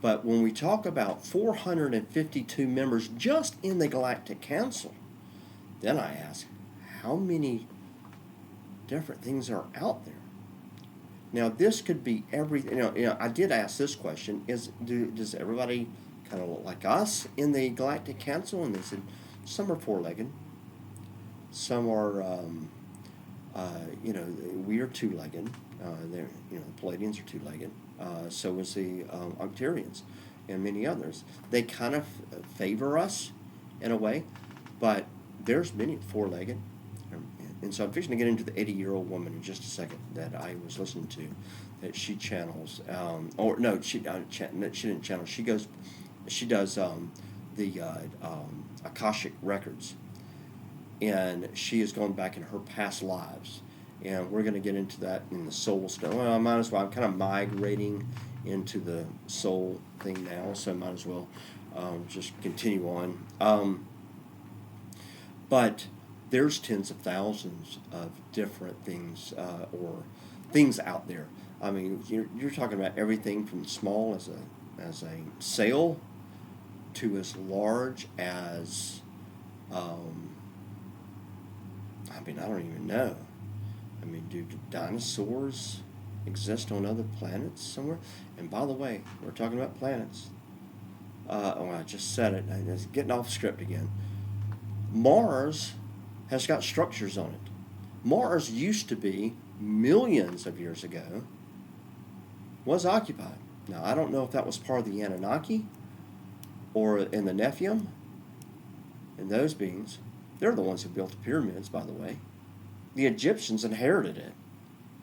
But when we talk about 452 members just in the Galactic Council, then I ask, how many different things are out there? Now, this could be everything. I did ask this question: does everybody kind of look like us in the Galactic Council? And they said some are four-legged, some are, we are two-legged. The Palladians are two-legged. So is the Octarians and many others. They kind of favor us in a way, but there's many four-legged. And so I'm fixing to get into the 80-year-old woman in just a second that I was listening to, that she channels, she didn't channel. She does the Akashic records, and she has gone back in her past lives, and we're going to get into that in the soul stuff. Well, I might as well. I'm kind of migrating into the soul thing now, so I might as well just continue on. But there's tens of thousands of different things or things out there. I mean, you're talking about everything from small as a sail to as large as I don't even know. I mean, do dinosaurs exist on other planets somewhere? And by the way, we're talking about planets. I just said it. It's getting off script again. Mars has got structures on it. Mars used to be, millions of years ago, was occupied. Now, I don't know if that was part of the Anunnaki or in the Nephilim, and those beings. They're the ones who built the pyramids, by the way. The Egyptians inherited it.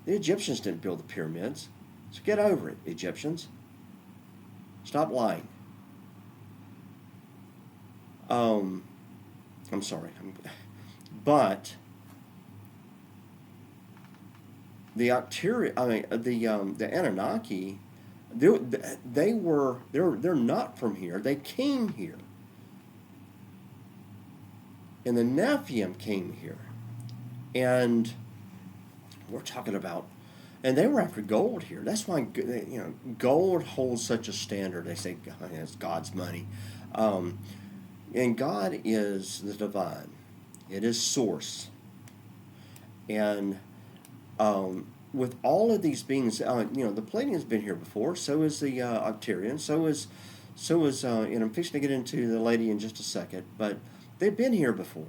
The Egyptians didn't build the pyramids. So get over it, Egyptians. Stop lying. I'm sorry. But the the Anunnaki, they're not from here. They came here. And the Nephilim came here. And we're talking about, and they were after gold here. That's why, gold holds such a standard. They say it's God's money. And God is the divine. It is source. And with all of these beings, the Palladian's been here before. So is the Octarian. So is, and I'm fixing to get into the lady in just a second. But they've been here before.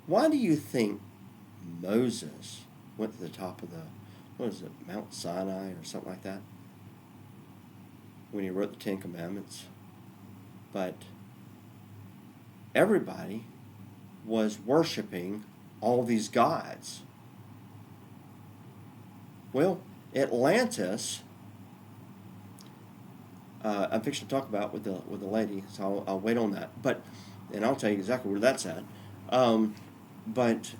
Why do you think Moses went to the top of Mount Sinai or something like that, when he wrote the Ten Commandments? But everybody was worshiping all these gods. Well, Atlantis, I'm fixing to talk about with the lady, so I'll wait on that. And I'll tell you exactly where that's at. But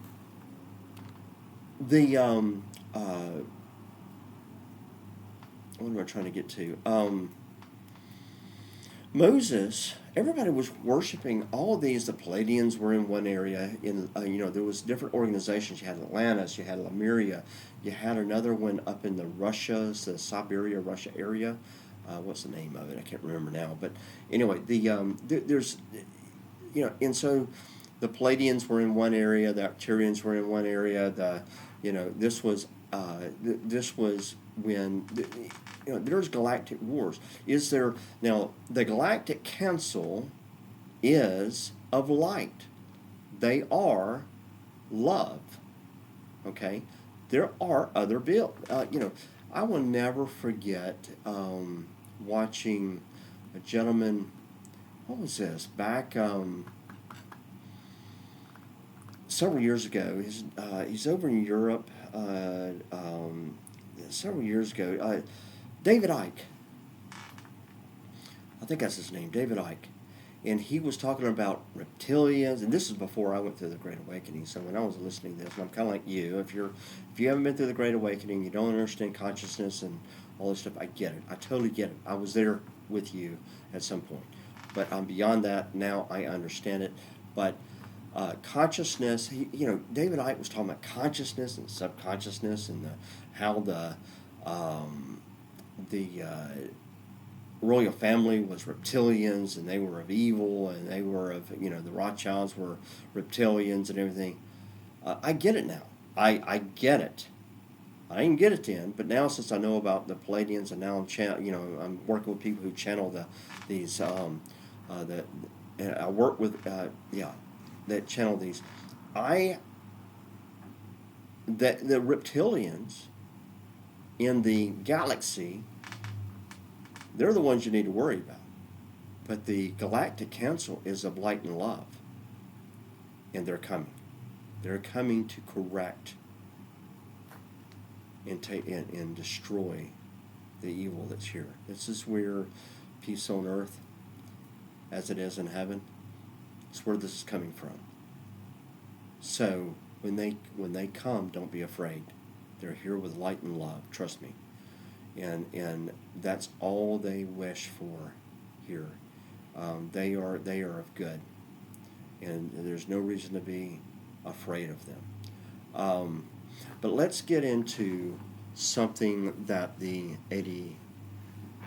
the what am I trying to get to? Moses, everybody was worshiping all of these. The Palladians were in one area. There was different organizations. You had Atlantis, you had Lemuria, you had another one up in the Siberia, Russia area. What's the name of it? I can't remember now. But anyway, there's, and so the Palladians were in one area, the Arcturians were in one area. This was when there's galactic wars. Now the Galactic Council is of light. They are love. Okay, there are other I will never forget watching a gentleman. What was this back? Several years ago, he's over in Europe. Several years ago, David Icke. I think that's his name, David Icke, and he was talking about reptilians, and this is before I went through the Great Awakening. So when I was listening to this, and I'm kind of like you, if you haven't been through the Great Awakening, you don't understand consciousness and all this stuff. I get it. I totally get it. I was there with you at some point, but I'm beyond that now. I understand it, but consciousness. David Icke was talking about consciousness and subconsciousness, and how the royal family was reptilians, and they were of evil, and they were of, the Rothschilds were reptilians and everything. I get it now. I get it. I didn't get it then, but now since I know about the Palladians, and now I'm working with people who channel and I work with that channel these. The reptilians in the galaxy, they're the ones you need to worry about. But the Galactic Council is of light and love. And they're coming. They're coming to correct and destroy the evil that's here. This is where peace on earth, as it is in heaven, it's where this is coming from. So when they come, don't be afraid. They're here with light and love. Trust me. And that's all they wish for here. They are of good, and there's no reason to be afraid of them. But let's get into something that the 80.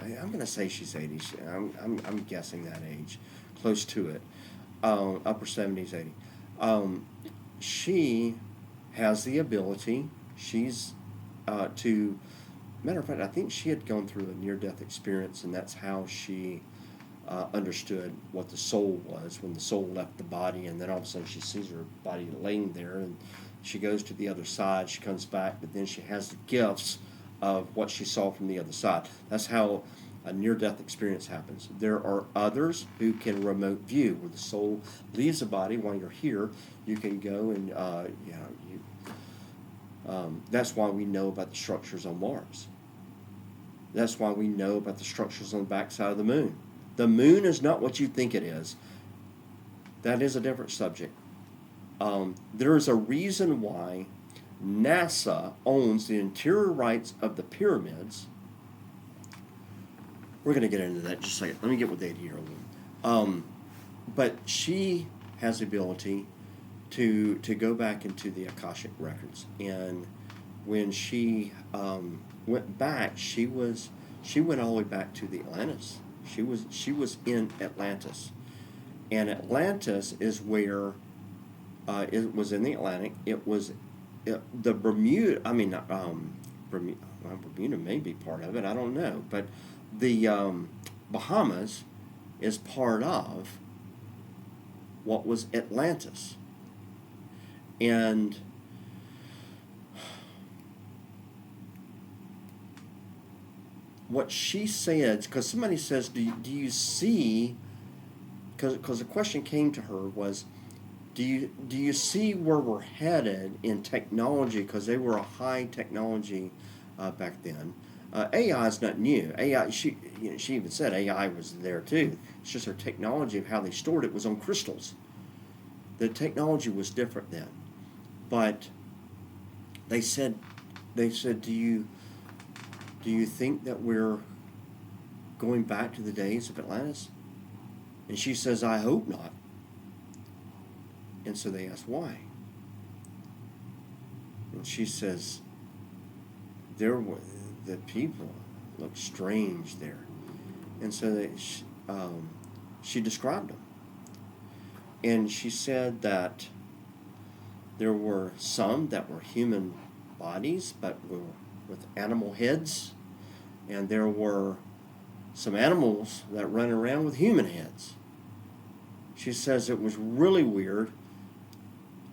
I'm going to say she's 80. I'm guessing that age, close to it, upper 70s, 80. She has the ability. She's to. Matter of fact, I think she had gone through a near-death experience, and that's how she understood what the soul was when the soul left the body, and then all of a sudden she sees her body laying there, and she goes to the other side, she comes back, but then she has the gifts of what she saw from the other side. That's how a near-death experience happens. There are others who can remote view, where the soul leaves the body while you're here. You can go and, that's why we know about the structures on Mars. That's why we know about the structures on the backside of the moon. The moon is not what you think it is. That is a different subject. There is a reason why NASA owns the interior rights of the pyramids. We're going to get into that in just a second. Let me get with the 80-year-old. But she has the ability to go back into the Akashic records, and when she went back, she went all the way back to the Atlantis. She was in Atlantis, and Atlantis is where it was in the Atlantic. It was the Bermuda. I mean, Bermuda. Well, Bermuda may be part of it. I don't know, but the Bahamas is part of what was Atlantis. And what she said, because somebody says, do you see, because the question came to her was, do you see where we're headed in technology, because they were a high technology back then. AI is not new. AI, she even said AI was there too. It's just their technology of how they stored it was on crystals. The technology was different then. But they said, do you think that we're going back to the days of Atlantis? And she says, I hope not. And so they asked why. And she says, the people looked strange there. And so she described them. And she said that there were some that were human bodies, but were with animal heads. And there were some animals that run around with human heads. She says it was really weird.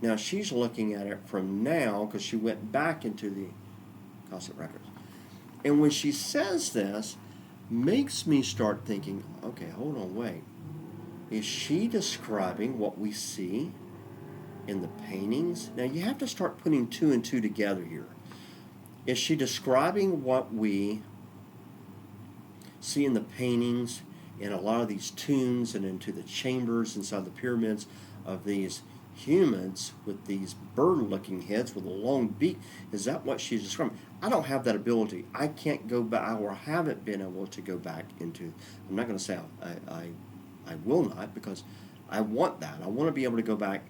Now she's looking at it from now, because she went back into the Akashic records. And when she says this, makes me start thinking, okay, hold on, wait. Is she describing what we see in the paintings? Now you have to start putting two and two together here. Is she describing what we see in the paintings in a lot of these tombs and into the chambers inside the pyramids of these humans with these bird-looking heads with a long beak. Is that what she's describing? I don't have that ability. I can't go back, or haven't been able to go back into. I'm not going to say I will not, because I want that. I want to be able to go back.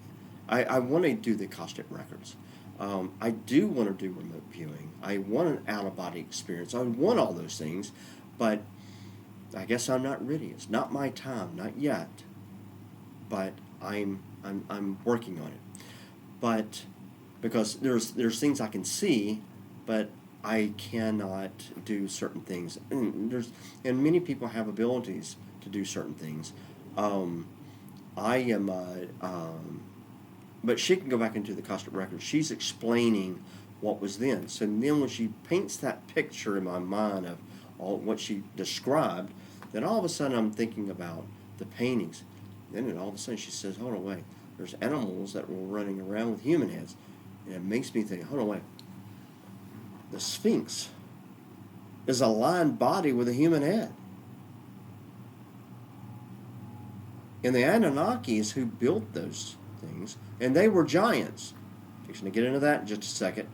I want to do the Akashic records. I do want to do remote viewing. I want an out-of-body experience. I want all those things, but I guess I'm not ready. It's not my time, not yet. But I'm working on it. But because there's things I can see, but I cannot do certain things. And many people have abilities to do certain things. I am, but she can go back into the Akashic records. She's explaining what was then. So then when she paints that picture in my mind of all what she described, then all of a sudden I'm thinking about the paintings. Then all of a sudden she says, hold on, wait. There's animals that were running around with human heads. And it makes me think, hold on, wait. The Sphinx is a lion body with a human head. And the Anunnakis who built those things, and they were giants. I'm fixing to get into that in just a second.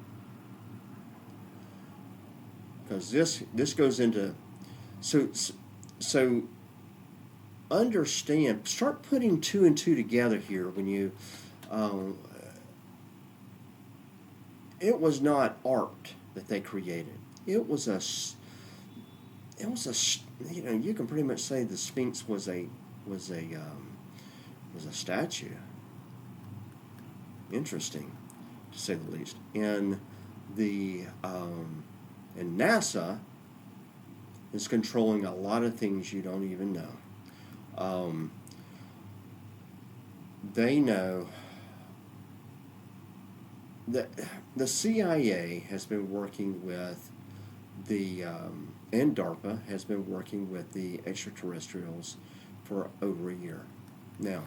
Because this goes into, so understand, start putting two and two together here when you, it was not art that they created. It was a, you can pretty much say the Sphinx was a statue. Interesting, to say the least. And and NASA is controlling a lot of things you don't even know. They know that the CIA has been working with and DARPA has been working with the extraterrestrials for over a year. Now,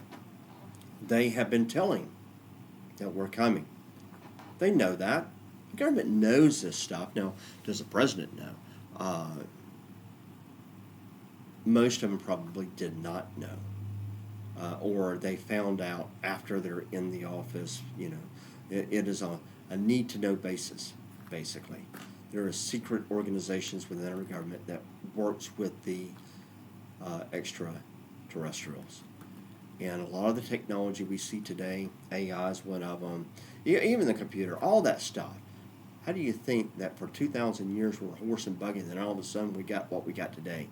they have been telling that we're coming. They know that. The government knows this stuff. Now, does the president know? Most of them probably did not know. Or they found out after they're in the office. It is a need-to-know basis, basically. There are secret organizations within our government that works with the extraterrestrials. And a lot of the technology we see today, AI is one of them, even the computer, all that stuff. How do you think that for 2,000 years we're horse and buggy, and then all of a sudden we got what we got today?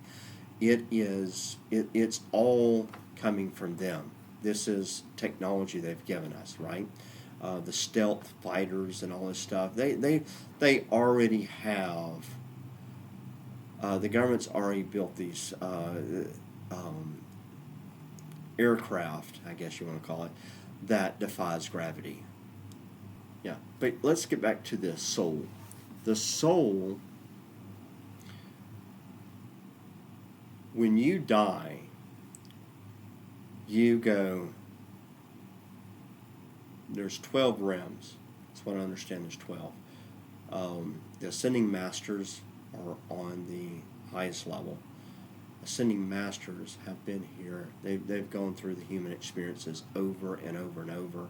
It's all coming from them. This is technology they've given us, right? The stealth fighters and all this stuff. They already have. The government's already built these aircraft, I guess you want to call it, that defies gravity. Yeah, but let's get back to the soul. The soul, when you die, you go, there's 12 realms. That's what I understand, there's 12. The ascending masters are on the highest level. Ascending masters have been here. They've gone through the human experiences over and over and over,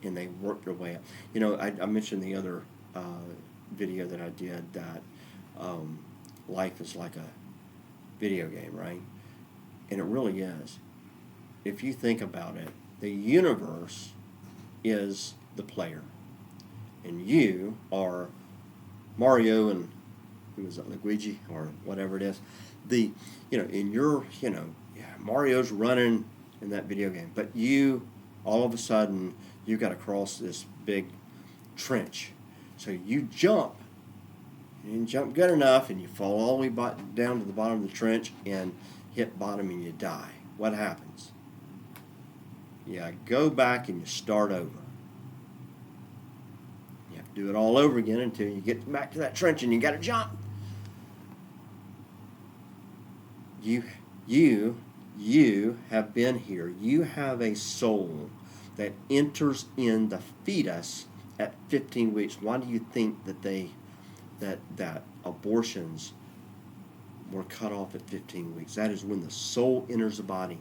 and they work their way up. I mentioned the other video that I did that life is like a video game, right? And it really is. If you think about it, the universe is the player, and you are Mario and who is it, Luigi or whatever it is. Mario's running in that video game, but you, all of a sudden, you got to cross this big trench. So you jump, and jump good enough, and you fall all the way down to the bottom of the trench and hit bottom and you die. What happens? You go back and you start over. You have to do it all over again until you get back to that trench and you got to jump. You have been here. You have a soul that enters in the fetus at 15 weeks. Why do you think that that abortions We're cut off at 15 weeks. That is when the soul enters the body.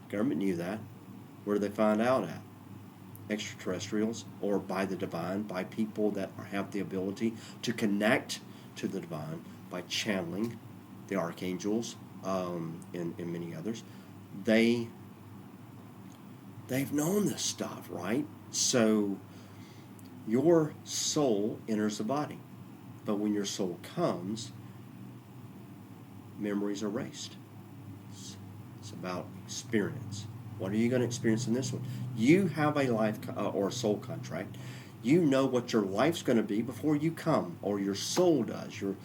Government knew that. Where did they find out at? Extraterrestrials, or by the divine, by people that have the ability to connect to the divine by channeling the archangels, and many others. They've known this stuff, right? So your soul enters the body, but when your soul comes, memories are erased. It's about experience. What are you going to experience in this one? You have a life or a soul contract. You know what your life's going to be before you come, or your soul does. You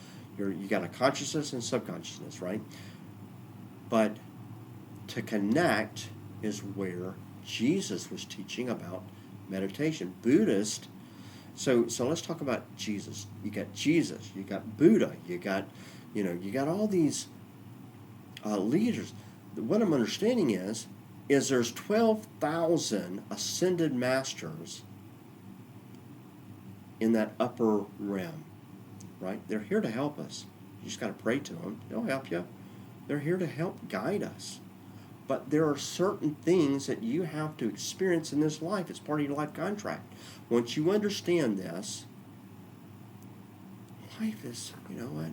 got a consciousness and subconsciousness, right? But to connect is where Jesus was teaching about meditation. Buddhist. So let's talk about Jesus. You got Jesus. You got Buddha. You got all these leaders. What I'm understanding is there's 12,000 ascended masters in that upper realm, right? They're here to help us. You just got to pray to them. They'll help you. They're here to help guide us. But there are certain things that you have to experience in this life. It's part of your life contract. Once you understand this, life is, you know what?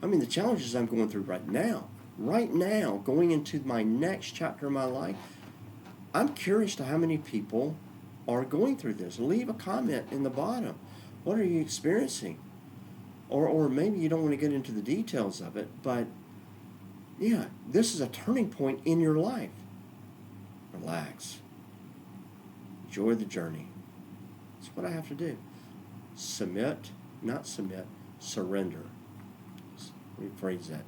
I mean, the challenges I'm going through right now, going into my next chapter of my life, I'm curious to how many people are going through this. Leave a comment in the bottom. What are you experiencing? Or maybe you don't want to get into the details of it, but yeah, this is a turning point in your life. Relax. Enjoy the journey. That's what I have to do. Surrender. Rephrase that.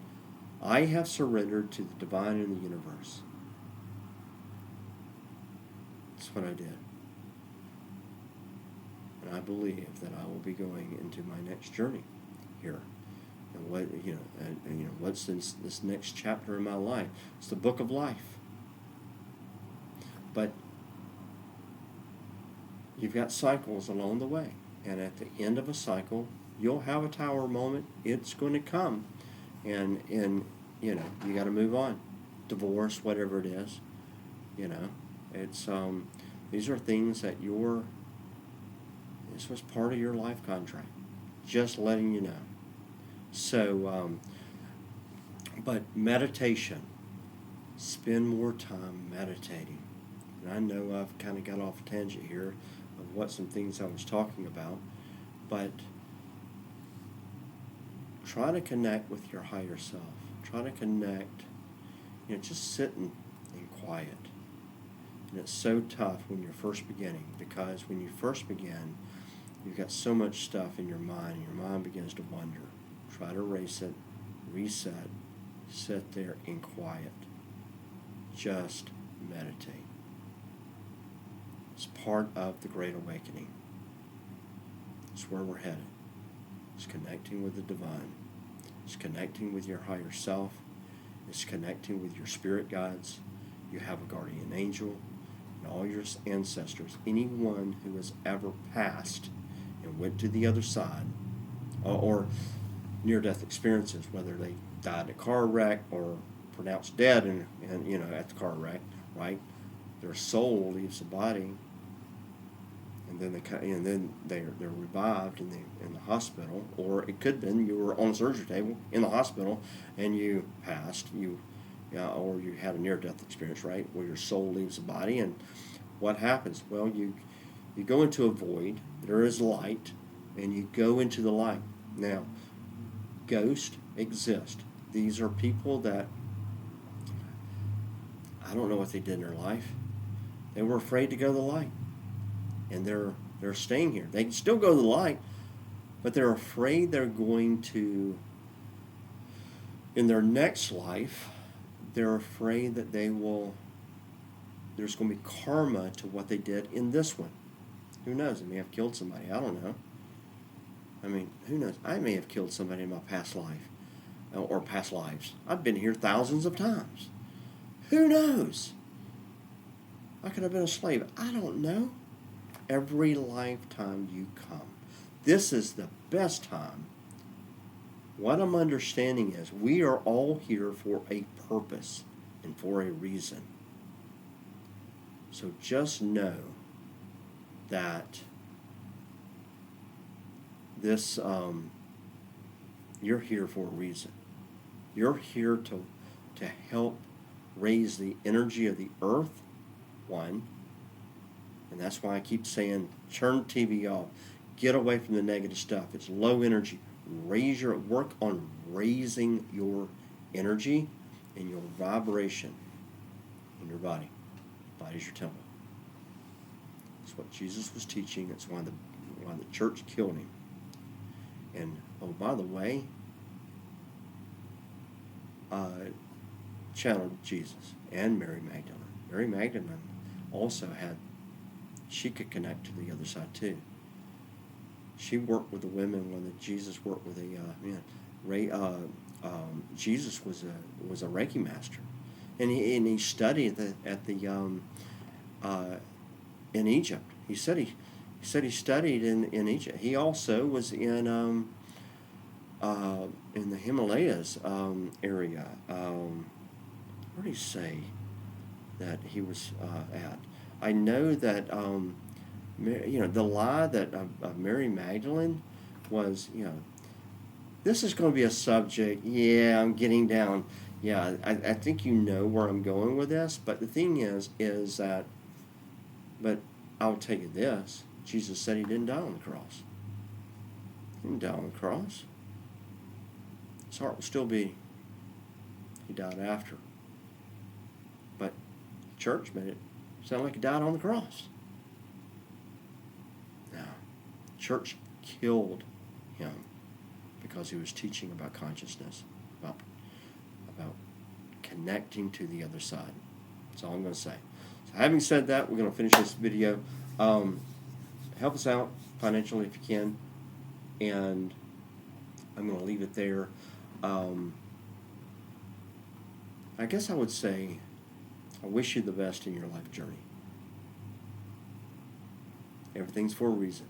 I have surrendered to the divine in the universe. That's what I did. And I believe that I will be going into my next journey here. And what's this next chapter in my life? It's the book of life. But you've got cycles along the way, and at the end of a cycle, you'll have a tower moment. It's going to come, and you got to move on. Divorce, whatever it is, it's these are things that this was part of your life contract. Just letting you know. So, but meditation, spend more time meditating. And I know I've kind of got off a tangent here of what some things I was talking about, but try to connect with your higher self. Try to connect, just sitting in quiet. And it's so tough when you're first beginning, because when you first begin, you've got so much stuff in your mind, and your mind begins to wander. Try to erase it, reset, sit there in quiet. Just meditate. It's part of the Great Awakening. It's where we're headed. It's connecting with the divine. It's connecting with your higher self. It's connecting with your spirit guides. You have a guardian angel and all your ancestors. Anyone who has ever passed and went to the other side, or near-death experiences, whether they died in a car wreck or pronounced dead and at the car wreck, right? Their soul leaves the body, and then they're revived in the hospital, or it could have been you were on a surgery table in the hospital and you passed, or you had a near-death experience, right, where your soul leaves the body, and what happens? Well, you go into a void. There is light, and you go into the light. Now, ghosts exist. These are people that, I don't know what they did in their life. They were afraid to go to the light, and they're staying here. They can still go to the light, but they're afraid they're going to, in their next life, they're afraid that there's going to be karma to what they did in this one. Who knows? They may have killed somebody. I don't know. I mean, who knows? I may have killed somebody in my past life, or past lives. I've been here thousands of times. Who knows? I could have been a slave. I don't know. Every lifetime you come. This is the best time what I'm understanding is we are all here for a purpose and for a reason. So just know that this, you're here for a reason. You're here to help raise the energy of the earth, one, and that's why I keep saying turn TV off. Get away from the negative stuff. It's low energy. Work on raising your energy and your vibration in your body. Body's your temple. That's what Jesus was teaching. That's why the church killed him. And oh, by the way, channeled Jesus and Mary Magdalene. Mary Magdalene also she could connect to the other side too. She worked with the women when Jesus worked with the men. Jesus was a Reiki master, and he studied in Egypt. He said he studied in Egypt. He also was in the Himalayas area. Where did he say that he was at? I know that the lie that of Mary Magdalene was, this is going to be a subject. Yeah, I'm getting down. Yeah, I think you know where I'm going with this. But the thing is that, but I'll tell you this: Jesus said he didn't die on the cross. He didn't die on the cross. His heart was still beating. He died after. But church made it sound like he died on the cross. No. Church killed him because he was teaching about consciousness, about connecting to the other side. That's all I'm going to say. So having said that, we're going to finish this video. Help us out financially if you can. And I'm going to leave it there. I guess I would say I wish you the best in your life journey. Everything's for a reason.